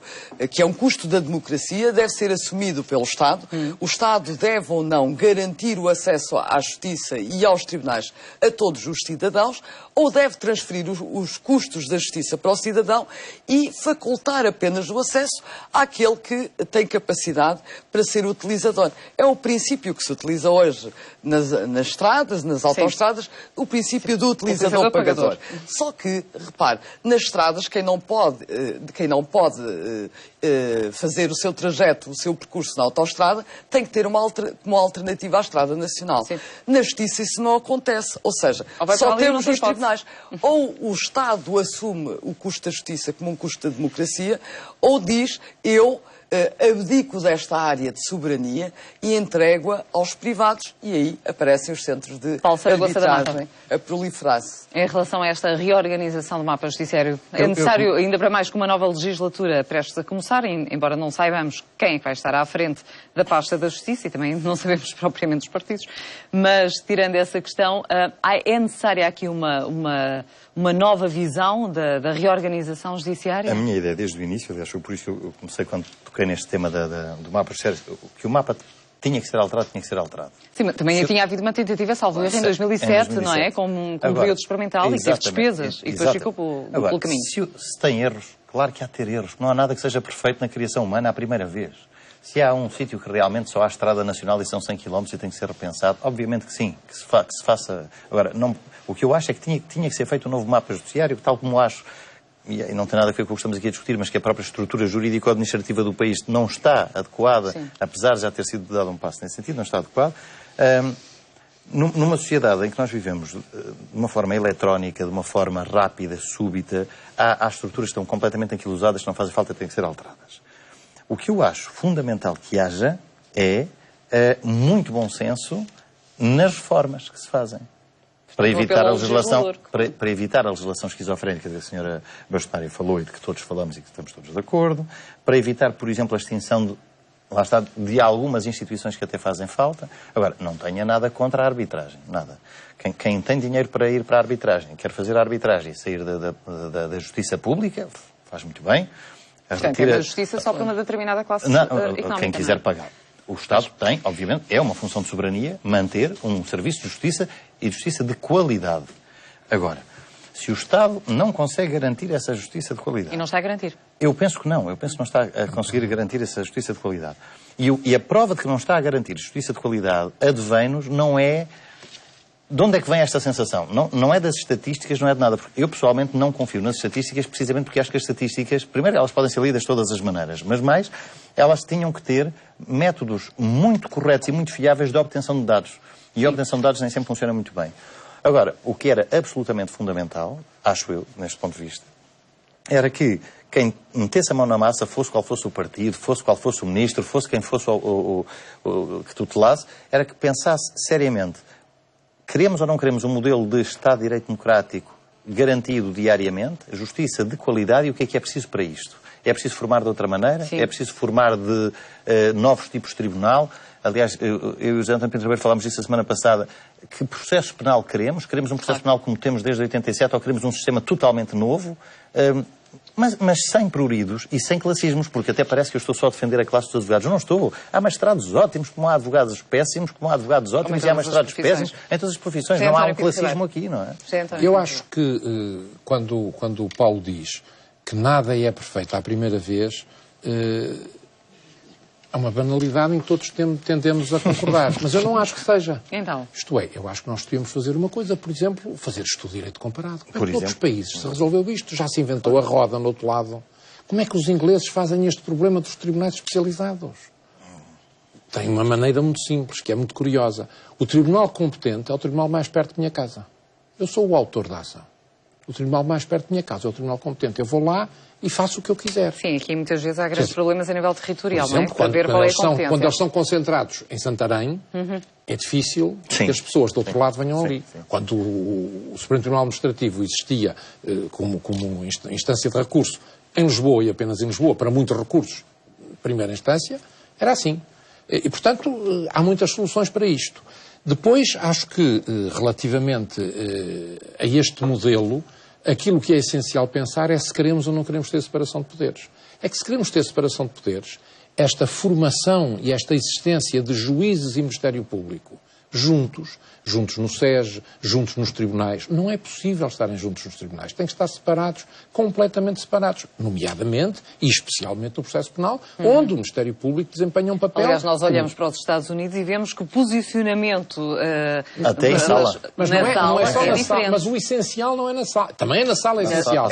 [SPEAKER 3] que é um custo da democracia, deve ser assumido pelo Estado, o Estado deve ou não garantir o acesso à justiça e aos tribunais a todos os cidadãos, ou deve transferir os custos da justiça para o cidadão e facultar apenas o acesso àquele que tem capacidade para ser utilizador. É o princípio que se utiliza hoje nas estradas, nas autoestradas, o princípio do utilizador-pagador. Só que, repare, nas estradas, quem não pode fazer o seu trajeto, o seu percurso na autoestrada, tem que ter uma alternativa à Estrada Nacional. Sim. Na Justiça isso não acontece. Ou seja, só temos os tribunais. Ou o Estado assume o custo da Justiça como um custo da democracia, ou diz, eu abdico desta área de soberania e entrego-a aos privados. E aí aparecem os centros de arbitragem a proliferar-se.
[SPEAKER 2] Em relação a esta reorganização do mapa judiciário, é necessário, ainda para mais que uma nova legislatura prestes a começar, embora não saibamos quem é que vai estar à frente da pasta da Justiça e também não sabemos propriamente os partidos, mas tirando essa questão, é necessária aqui uma nova visão da reorganização judiciária?
[SPEAKER 4] A minha ideia desde o início, aliás, foi por isso que eu comecei quando toquei neste tema do mapa judiciário, que o mapa tinha que ser alterado. Sim, mas também tinha havido uma tentativa, salvo erro, em 2007, não é? Com um período experimental e que teve despesas e depois ficou pelo caminho. Se tem erros, claro que há de ter erros. Não há nada que seja perfeito na criação humana à primeira vez. Se há um sítio que realmente só há estrada nacional e são 100 km e tem que ser repensado, obviamente que sim, que se faça. Agora, o que eu acho é que tinha que ser feito um novo mapa judiciário, tal como acho e não tem nada a ver com o que estamos aqui a discutir, mas que a própria estrutura jurídico-administrativa do país não está adequada, apesar de já ter sido dado um passo nesse sentido, não está adequada. Numa sociedade em que nós vivemos de uma forma eletrónica, de uma forma rápida, súbita, há estruturas que estão completamente anquilosadas, que não fazem falta, têm que ser alteradas. O que eu acho fundamental que haja é muito bom senso nas reformas que se fazem. Para evitar a legislação esquizofrénica que a senhora Bastário falou e de que todos falamos e que estamos todos de acordo, para evitar, por exemplo, a extinção de algumas instituições que até fazem falta. Agora, não tenha nada contra a arbitragem, nada. Quem tem dinheiro para ir para a arbitragem, quer fazer a arbitragem e sair da justiça pública, faz muito bem.
[SPEAKER 2] Portanto, é a justiça só para uma determinada classe económica.
[SPEAKER 4] Quem quiser pagar. O Estado tem, obviamente, é uma função de soberania, manter um serviço de justiça e justiça de qualidade. Agora, se o Estado não consegue garantir essa justiça de qualidade...
[SPEAKER 2] E não está a garantir?
[SPEAKER 4] Eu penso que não. Eu penso que não está a conseguir garantir essa justiça de qualidade. E a prova de que não está a garantir justiça de qualidade advém-nos, não é... De onde é que vem esta sensação? Não é das estatísticas, não é de nada. Porque eu, pessoalmente, não confio nas estatísticas, precisamente porque acho que as estatísticas, primeiro, elas podem ser lidas de todas as maneiras, mas mais, elas tinham que ter métodos muito corretos e muito fiáveis de obtenção de dados. E a obtenção de dados nem sempre funciona muito bem. Agora, o que era absolutamente fundamental, acho eu, neste ponto de vista, era que quem metesse a mão na massa, fosse qual fosse o partido, fosse qual fosse o ministro, fosse quem fosse o que tutelasse, era que pensasse seriamente: queremos ou não queremos um modelo de Estado de Direito Democrático garantido diariamente, justiça de qualidade, e o que é preciso para isto? É preciso formar de outra maneira? Sim. É preciso formar de novos tipos de tribunal? Aliás, eu e o José António Pinto Ribeiro falámos disso a semana passada. Que processo penal queremos? Queremos um processo penal como temos desde 87 ou queremos um sistema totalmente novo? Mas sem pruridos e sem classismos, porque até parece que eu estou só a defender a classe dos advogados. Eu não estou. Há magistrados ótimos, como há advogados péssimos, como há advogados ótimos e há magistrados péssimos. Em todas as profissões não há um classismo aqui, não é?
[SPEAKER 5] Eu acho que quando o Paulo diz que nada é perfeito à primeira vez, é uma banalidade em que todos tendemos a concordar. Mas eu não acho que seja.
[SPEAKER 2] Então?
[SPEAKER 5] Isto é, eu acho que nós devíamos fazer uma coisa, por exemplo, fazer estudo de direito comparado. Como é que noutros países se resolveu isto? Já se inventou a roda no outro lado. Como é que os ingleses fazem este problema dos tribunais especializados? Tem uma maneira muito simples, que é muito curiosa. O tribunal competente é o tribunal mais perto da minha casa. Eu sou o autor da ação. O tribunal mais perto da minha casa é o tribunal competente. Eu vou lá e faço o que eu quiser.
[SPEAKER 2] Sim, aqui muitas vezes há grandes problemas a nível territorial,
[SPEAKER 5] por exemplo,
[SPEAKER 2] não é?
[SPEAKER 5] Quando eles são concentrados em Santarém, é difícil que as pessoas do outro lado venham ali. Quando o Supremo Tribunal Administrativo existia como instância de recurso em Lisboa e apenas em Lisboa, para muitos recursos, primeira instância, era assim. E, portanto, há muitas soluções para isto. Depois, acho que, relativamente a este modelo, aquilo que é essencial pensar é se queremos ou não queremos ter separação de poderes. É que se queremos ter separação de poderes, esta formação e esta existência de juízes e Ministério Público juntos no SES, juntos nos tribunais, não é possível estarem juntos nos tribunais. Têm que estar separados, completamente separados, nomeadamente e especialmente no processo penal, onde o Ministério Público desempenha um papel...
[SPEAKER 2] Aliás, nós olhamos para os Estados Unidos e vemos que o posicionamento
[SPEAKER 4] até em sala.
[SPEAKER 5] Mas não é só na sala, mas o essencial não é na sala. Também é na sala essencial.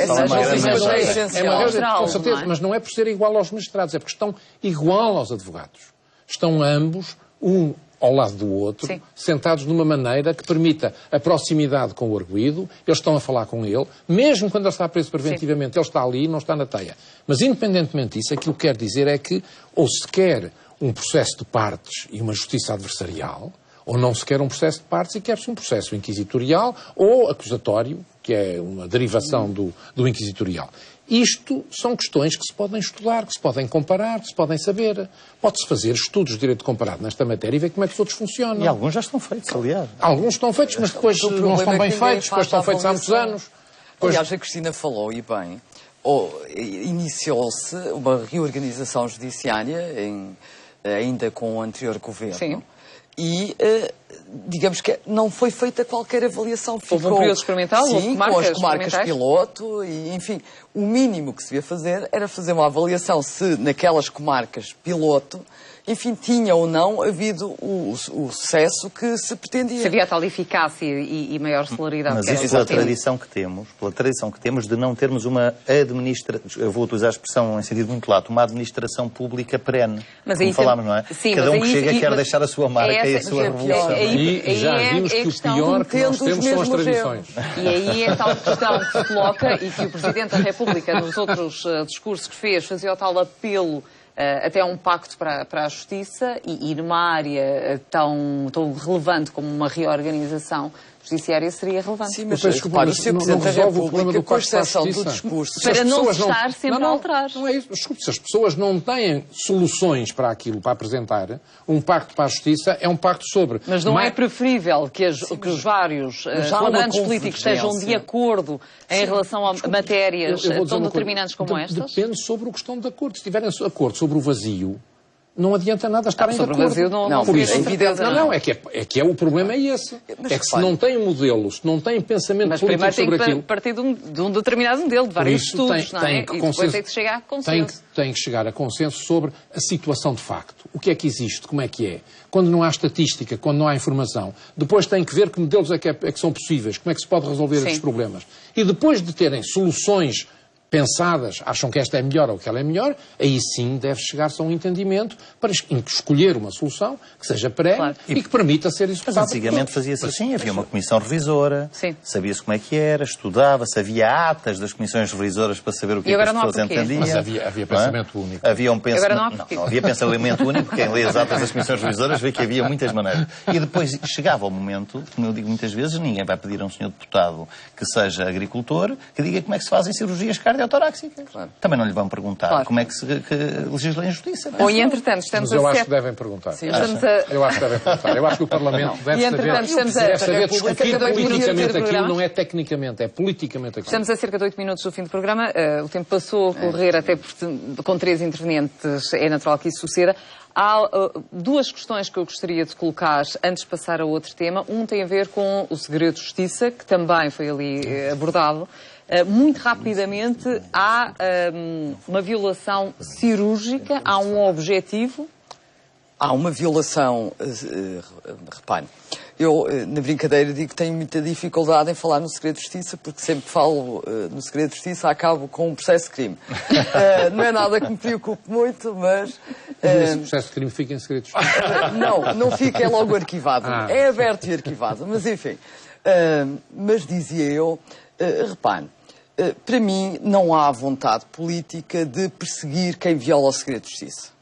[SPEAKER 5] Mas não é por ser igual aos magistrados, é porque estão igual aos advogados. Estão ambos, um ao lado do outro, sim, sentados de uma maneira que permita a proximidade com o arguido, eles estão a falar com ele, mesmo quando ele está preso preventivamente, sim, ele está ali, não está na teia. Mas, independentemente disso, aquilo que quer dizer é que ou se quer um processo de partes e uma justiça adversarial, ou não se quer um processo de partes e quer-se um processo inquisitorial ou acusatório, que é uma derivação do inquisitorial. Isto são questões que se podem estudar, que se podem comparar, que se podem saber. Pode-se fazer estudos de direito comparado nesta matéria e ver como é que os outros funcionam.
[SPEAKER 4] E alguns já estão feitos, aliás.
[SPEAKER 5] Alguns estão feitos, mas depois não estão bem feitos, depois estão feitos há muitos anos.
[SPEAKER 3] Aliás, a Cristina falou, e bem, iniciou-se uma reorganização judiciária, ainda com o anterior governo.
[SPEAKER 2] Sim.
[SPEAKER 3] E, digamos que não foi feita qualquer avaliação.
[SPEAKER 2] Houve um período experimental?
[SPEAKER 3] Sim, com as comarcas piloto e, enfim, o mínimo que se devia fazer era fazer uma avaliação se naquelas comarcas piloto enfim, tinha ou não havido o sucesso que se pretendia.
[SPEAKER 2] Se havia tal eficácia e maior celeridade.
[SPEAKER 4] Mas isso pela tradição que temos de não termos uma administração, eu vou utilizar a expressão em sentido muito lato, uma administração pública perene, como falámos, não é?
[SPEAKER 2] Sim,
[SPEAKER 4] cada um que chega quer deixar a sua marca e a sua revolução.
[SPEAKER 5] E já vimos que o pior que nós temos são as tradições.
[SPEAKER 2] E aí é tal questão que se coloca e que o Presidente da República, nos outros discursos que fez, fazia o tal apelo até um pacto para a justiça e numa área tão relevante como uma reorganização judiciária seria relevante.
[SPEAKER 3] Sim, mas repare, o Sr. Presidente da República, com exceção do discurso...
[SPEAKER 2] Para não estar sempre a alterar.
[SPEAKER 5] Não é isso. Desculpe, se as pessoas não têm soluções para aquilo, para apresentar, um pacto para a justiça é um pacto sobre...
[SPEAKER 2] Mas não é preferível que os vários quadrantes políticos estejam de acordo em relação a matérias tão determinantes como estas?
[SPEAKER 5] Depende sobre o que estão de acordo. Se estiverem de acordo sobre o vazio, não adianta nada estarem de acordo. O problema é esse.
[SPEAKER 3] Mas,
[SPEAKER 5] é que se não tem modelo, se não tem pensamento político sobre aquilo...
[SPEAKER 2] Mas primeiro tem que partir de um determinado modelo, de vários estudos, não é? E depois tem que chegar a consenso.
[SPEAKER 5] Tem que chegar a consenso sobre a situação de facto. O que é que existe, como é que é. Quando não há estatística, quando não há informação. Depois tem que ver que modelos é que são possíveis, como é que se pode resolver esses problemas. E depois de terem soluções pensadas, acham que esta é melhor ou que ela é melhor, aí sim deve chegar-se a um entendimento para escolher uma solução que seja perene e que permita ser executada.
[SPEAKER 4] Mas antigamente fazia-se assim, havia uma comissão revisora, sabia-se como é que era, estudava-se, havia atas das comissões revisoras para saber o que as pessoas entendiam.
[SPEAKER 5] Mas havia pensamento único.
[SPEAKER 4] Havia não havia pensamento único, quem lê as atas das comissões revisoras vê que havia muitas maneiras. E depois chegava o momento, como eu digo muitas vezes, ninguém vai pedir a um senhor deputado que seja agricultor que diga como é que se fazem cirurgias cardíacas. Claro. Também não lhe vão perguntar como é que se legisla em justiça.
[SPEAKER 2] Ou e entretanto estamos
[SPEAKER 5] eu acho que devem perguntar. Eu acho que devem perguntar. Eu acho que o Parlamento deve saber discutir politicamente aquilo, não é tecnicamente, é politicamente aquilo.
[SPEAKER 2] Estamos a cerca de 8 minutos do fim do programa. O tempo passou a correr até com 3 intervenientes. É natural que isso suceda. Há duas questões que eu gostaria de colocar antes de passar a outro tema. Um tem a ver com o segredo de justiça, que também foi ali abordado. Muito rapidamente, há uma violação cirúrgica, há um objetivo?
[SPEAKER 3] Há uma violação, repare, eu na brincadeira digo que tenho muita dificuldade em falar no segredo de justiça, porque sempre que falo no segredo de justiça acabo com um processo de crime. Não é nada que me preocupe muito, mas...
[SPEAKER 5] Esse processo de crime fica em segredo de justiça?
[SPEAKER 3] Não fica, é logo arquivado. É aberto e arquivado, mas enfim. Mas dizia eu, repare, para mim não há vontade política de perseguir quem viola o segredo de justiça.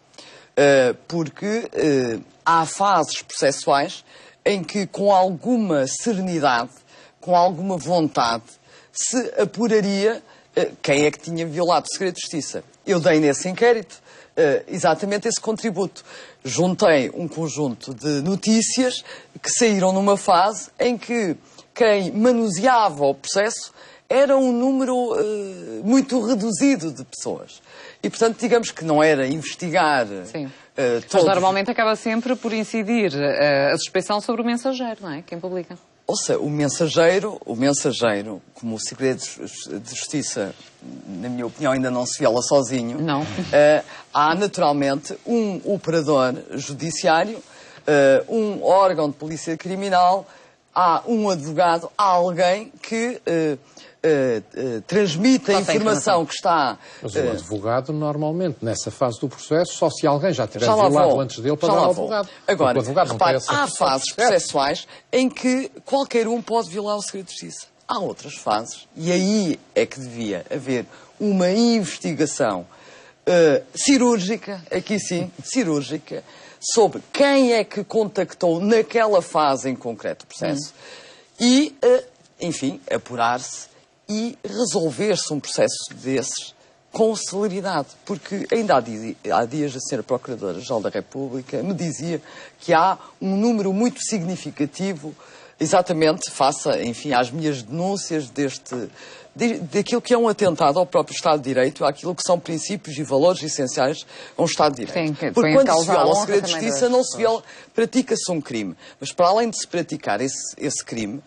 [SPEAKER 3] Porque há fases processuais em que, com alguma serenidade, com alguma vontade, se apuraria quem é que tinha violado o segredo de justiça. Eu dei nesse inquérito exatamente esse contributo. Juntei um conjunto de notícias que saíram numa fase em que quem manuseava o processo era um número muito reduzido de pessoas. E, portanto, digamos que não era investigar...
[SPEAKER 2] Mas normalmente acaba sempre por incidir a suspeição sobre o mensageiro, não é? Quem publica.
[SPEAKER 3] Ouça, o mensageiro, como o segredo de justiça, na minha opinião, ainda não se viola sozinho.
[SPEAKER 2] Não.
[SPEAKER 3] Há, naturalmente, um operador judiciário, um órgão de polícia criminal, há um advogado, há alguém que... transmite a informação que está...
[SPEAKER 5] Mas o advogado, normalmente, nessa fase do processo, só se alguém já tiver violado antes dele para dar ao advogado.
[SPEAKER 3] Agora, repare, há fases processuais em que qualquer um pode violar o segredo de justiça. Há outras fases, e aí é que devia haver uma investigação cirúrgica, aqui sim, cirúrgica, sobre quem é que contactou naquela fase em concreto do processo e, enfim, apurar-se e resolver-se um processo desses com celeridade. Porque ainda há dias a Sra. Procuradora-Geral da República me dizia que há um número muito significativo, exatamente face, enfim, às minhas denúncias daquilo que é um atentado ao próprio Estado de Direito, àquilo que são princípios e valores essenciais a um Estado de Direito.
[SPEAKER 2] Sim,
[SPEAKER 3] porque quando se viola o segredo de justiça, não se viola, pratica-se um crime. Mas para além de se praticar esse crime,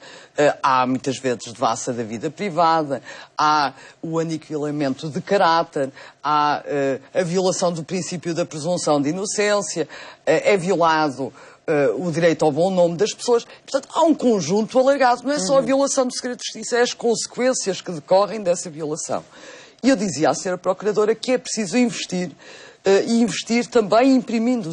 [SPEAKER 3] há muitas vezes devassa da vida privada, há o aniquilamento de caráter, há a violação do princípio da presunção de inocência, é violado o direito ao bom nome das pessoas. Portanto, há um conjunto alargado. Não é só a violação do segredo de justiça, é as consequências que decorrem dessa violação. E eu dizia à Sra. Procuradora que é preciso investir, e investir também imprimindo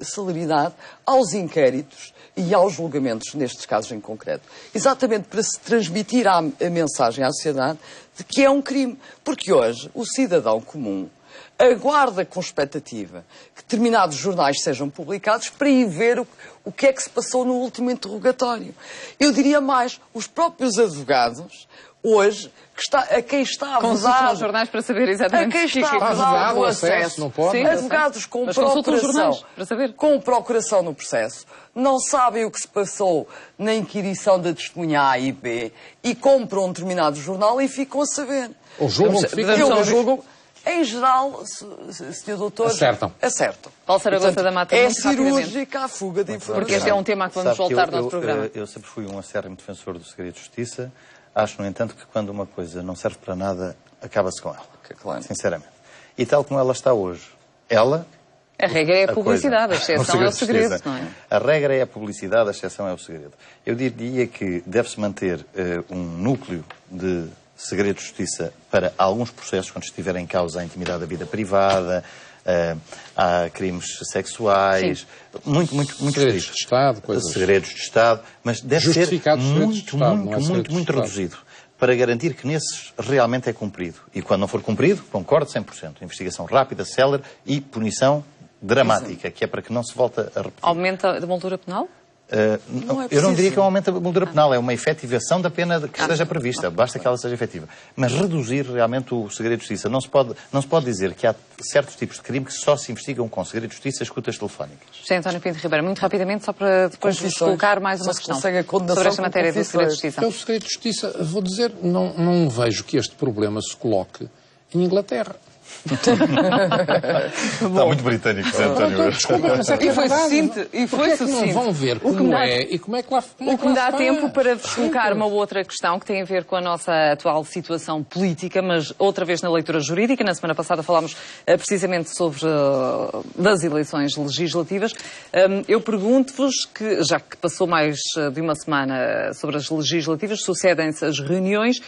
[SPEAKER 3] celeridade aos inquéritos e aos julgamentos, nestes casos em concreto. Exatamente para se transmitir a mensagem à sociedade de que é um crime. Porque hoje o cidadão comum aguarda com expectativa que determinados jornais sejam publicados para ir ver o que é que se passou no último interrogatório. Eu diria mais, os próprios advogados, hoje, a quem está
[SPEAKER 2] consultam os jornais para saber exatamente
[SPEAKER 3] a quem está vedado o acesso.
[SPEAKER 5] Não pode.
[SPEAKER 2] Sim,
[SPEAKER 3] advogados com procuração no processo não sabem o que se passou na inquirição da testemunha A e B e compram um determinado jornal e ficam a saber.
[SPEAKER 5] Ou julgam que
[SPEAKER 3] julgam. Em geral, Sr. Doutor, acertam.
[SPEAKER 2] Paulo Saragossa da Mata,
[SPEAKER 3] é
[SPEAKER 2] muito
[SPEAKER 3] cirúrgica a fuga de informação.
[SPEAKER 2] Porque este é um tema a que vamos voltar no nosso programa.
[SPEAKER 4] Eu sempre fui um acérrimo defensor do segredo de justiça. Acho, no entanto, que quando uma coisa não serve para nada, acaba-se com ela.
[SPEAKER 3] Claro.
[SPEAKER 4] Sinceramente. E tal como ela está hoje,
[SPEAKER 2] a regra é a publicidade, a exceção é o segredo, não é?
[SPEAKER 4] A regra é a publicidade, a exceção é o segredo. Eu diria que deve-se manter um núcleo de segredo de justiça para alguns processos, quando estiver em causa a intimidade da vida privada, há crimes sexuais, muito
[SPEAKER 5] segredos de Estado, coisas.
[SPEAKER 4] Segredos de Estado, mas deve ser muito reduzido, para garantir que nesses realmente é cumprido. E quando não for cumprido, concordo 100%. Investigação rápida, célere e punição dramática, que é para que não se volte a repetir.
[SPEAKER 2] Aumenta a moldura penal?
[SPEAKER 4] Eu não diria que é um aumento da moldura penal, é uma efetivação da pena que esteja prevista, basta que ela seja efetiva. Mas reduzir realmente o segredo de justiça. Não se pode dizer que há certos tipos de crime que só se investigam com segredo de justiça, escutas telefónicas.
[SPEAKER 2] José António Pinto Ribeiro, muito rapidamente, só para depois vos colocar mais uma questão sobre esta matéria do segredo de justiça.
[SPEAKER 5] O segredo de justiça, vou dizer, não vejo que este problema se coloque em Inglaterra.
[SPEAKER 4] Está muito britânico, José António.
[SPEAKER 2] E foi sucinto.
[SPEAKER 5] Não vão ver como é e como é que lá
[SPEAKER 2] O que me dá tempo para vos colocar uma outra questão que tem a ver com a nossa atual situação política, mas outra vez na leitura jurídica. Na semana passada falámos precisamente sobre das eleições legislativas. Eu pergunto-vos, que já que passou mais de uma semana sobre as legislativas, sucedem-se as reuniões,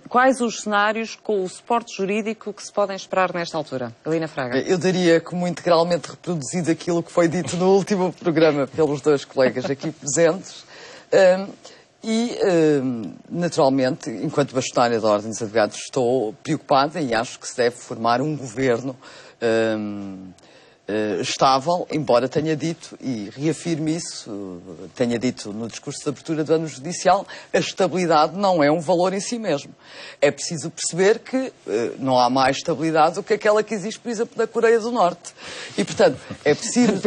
[SPEAKER 2] quais os cenários com o suporte jurídico que se podem esperar nesta altura? Helena Fraga.
[SPEAKER 3] Eu daria como integralmente reproduzido aquilo que foi dito no último programa pelos dois colegas aqui presentes. Naturalmente, enquanto bastonária da Ordem dos Advogados, estou preocupada e acho que se deve formar um governo estável, embora tenha dito, e reafirme isso, tenha dito no discurso de abertura do ano judicial, a estabilidade não é um valor em si mesmo. É preciso perceber que não há mais estabilidade do que aquela que existe, por exemplo, na Coreia do Norte. E, portanto, é preciso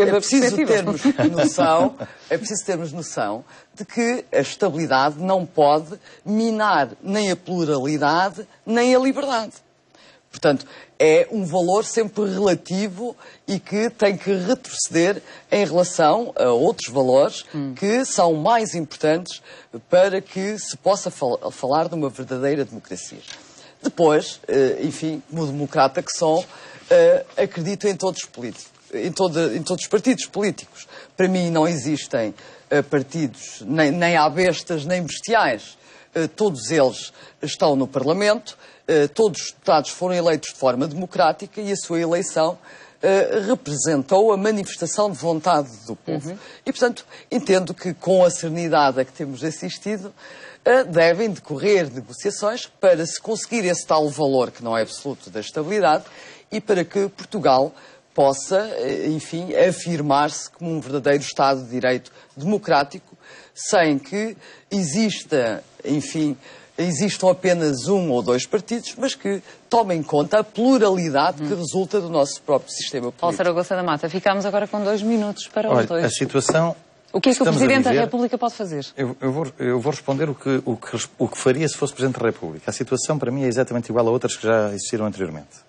[SPEAKER 3] termos noção de que a estabilidade não pode minar nem a pluralidade, nem a liberdade. Portanto, é um valor sempre relativo e que tem que retroceder em relação a outros valores que são mais importantes para que se possa falar de uma verdadeira democracia. Depois, enfim, como democrata que sou, acredito em todos os partidos políticos. Para mim não existem partidos nem há bestas nem bestiais. Todos eles estão no Parlamento. Todos os deputados foram eleitos de forma democrática e a sua eleição representou a manifestação de vontade do povo. E, portanto, entendo que com a serenidade a que temos assistido, devem decorrer negociações para se conseguir esse tal valor que não é absoluto da estabilidade e para que Portugal possa, enfim, afirmar-se como um verdadeiro Estado de Direito democrático, sem que existam apenas um ou dois partidos, mas que tomem conta a pluralidade que resulta do nosso próprio sistema político.
[SPEAKER 2] Paulo Saragossa da Mata, ficámos agora com 2 minutos para os dois.
[SPEAKER 4] A situação
[SPEAKER 2] O que é que o Presidente da República pode fazer?
[SPEAKER 4] Eu vou responder o que faria se fosse Presidente da República. A situação, para mim, é exatamente igual a outras que já existiram anteriormente.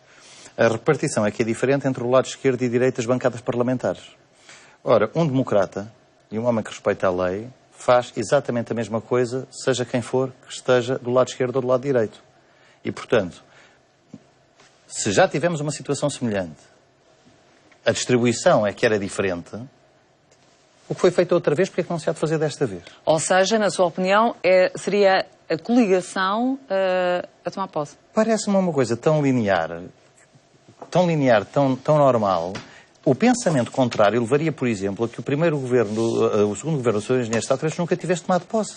[SPEAKER 4] A repartição é que é diferente entre o lado esquerdo e direito das bancadas parlamentares. Ora, um democrata e um homem que respeita a lei faz exatamente a mesma coisa, seja quem for que esteja do lado esquerdo ou do lado direito. E, portanto, se já tivemos uma situação semelhante, a distribuição é que era diferente, o que foi feito outra vez, porque é que não se há de fazer desta vez?
[SPEAKER 2] Ou seja, na sua opinião, seria a coligação a tomar posse?
[SPEAKER 4] Parece-me uma coisa tão linear, tão normal. O pensamento contrário levaria, por exemplo, a que o segundo governo do Sr. Engenheiro Sá talvez nunca tivesse tomado posse.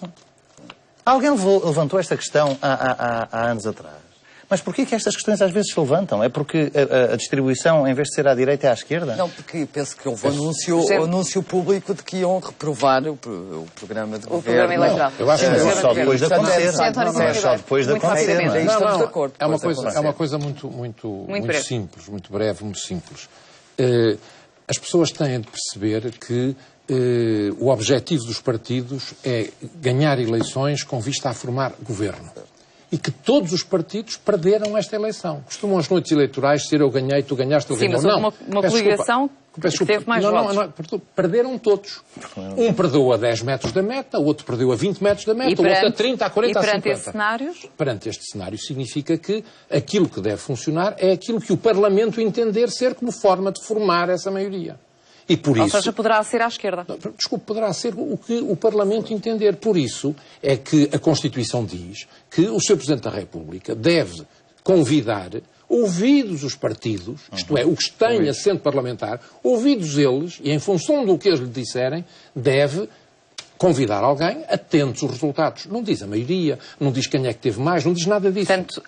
[SPEAKER 4] Alguém levantou esta questão há anos atrás. Mas porquê que estas questões às vezes se levantam? É porque a distribuição, em vez de ser à direita, é à esquerda?
[SPEAKER 3] Não, porque penso que houve anúncio público de que iam reprovar o programa de governo.
[SPEAKER 2] O programa eleitoral.
[SPEAKER 5] Eu acho que
[SPEAKER 4] é só depois de acontecer. É só depois de acontecer.
[SPEAKER 3] Estamos de acordo.
[SPEAKER 5] É uma coisa muito simples, muito breve, muito simples. As pessoas têm de perceber que o objetivo dos partidos é ganhar eleições com vista a formar governo. E que todos os partidos perderam esta eleição. Costumam as noites eleitorais ser eu ganhei, tu ganhaste, eu ganhei.
[SPEAKER 2] Sim, mas uma coligação que teve mais votos.
[SPEAKER 5] Perderam todos. Um perdeu a 10 metros da meta, o outro perdeu a 20 metros da meta, o outro a 30, a 40, a 50.
[SPEAKER 2] E perante cenários?
[SPEAKER 5] Perante este cenário significa que aquilo que deve funcionar é aquilo que o Parlamento entender ser como forma de formar essa maioria. E por isso,
[SPEAKER 2] ou seja, poderá ser à esquerda.
[SPEAKER 5] Desculpe, poderá ser o que o Parlamento entender. Por isso é que a Constituição diz que o Sr. Presidente da República deve convidar, ouvidos os partidos, isto é, o que tem assento parlamentar, ouvidos eles, e em função do que eles lhe disserem, deve convidar alguém, atentos aos resultados. Não diz a maioria, não diz quem é que teve mais, não diz nada disso.
[SPEAKER 2] Portanto,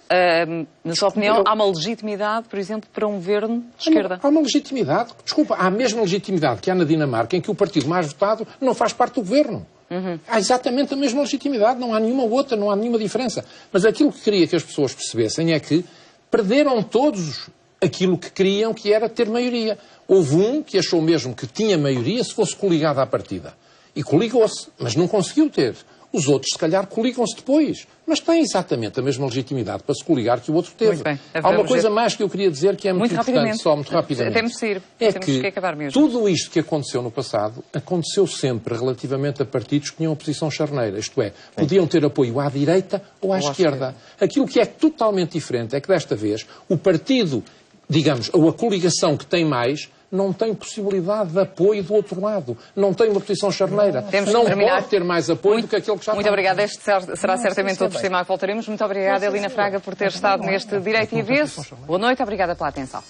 [SPEAKER 2] na sua opinião, há uma legitimidade, por exemplo, para um governo de esquerda?
[SPEAKER 5] Há uma legitimidade. Desculpa, há a mesma legitimidade que há na Dinamarca, em que o partido mais votado não faz parte do governo. Há exatamente a mesma legitimidade, não há nenhuma outra, não há nenhuma diferença. Mas aquilo que queria que as pessoas percebessem é que perderam todos aquilo que queriam, que era ter maioria. Houve um que achou mesmo que tinha maioria se fosse coligado à partida. E coligou-se, mas não conseguiu ter. Os outros, se calhar, coligam-se depois. Mas têm exatamente a mesma legitimidade para se coligar que o outro teve.
[SPEAKER 2] Bem,
[SPEAKER 5] há uma coisa mais que eu queria dizer que é muito importante, só muito rapidamente.
[SPEAKER 2] Temos de ir. Temos que acabar mesmo.
[SPEAKER 5] Tudo isto que aconteceu no passado, aconteceu sempre relativamente a partidos que tinham oposição charneira. Isto é, podiam ter apoio à direita ou à esquerda. Aquilo que é totalmente diferente é que desta vez o partido, digamos, ou a coligação que tem mais, não tem possibilidade de apoio do outro lado. Não tem uma posição charneira. Não pode ter mais apoio do que aquele que já tem.
[SPEAKER 2] Muito obrigada. Este será certamente outro tema a que voltaremos. Muito obrigada, Helena Fraga, por ter estado neste Direito e Avesso. Boa noite. Obrigada pela atenção.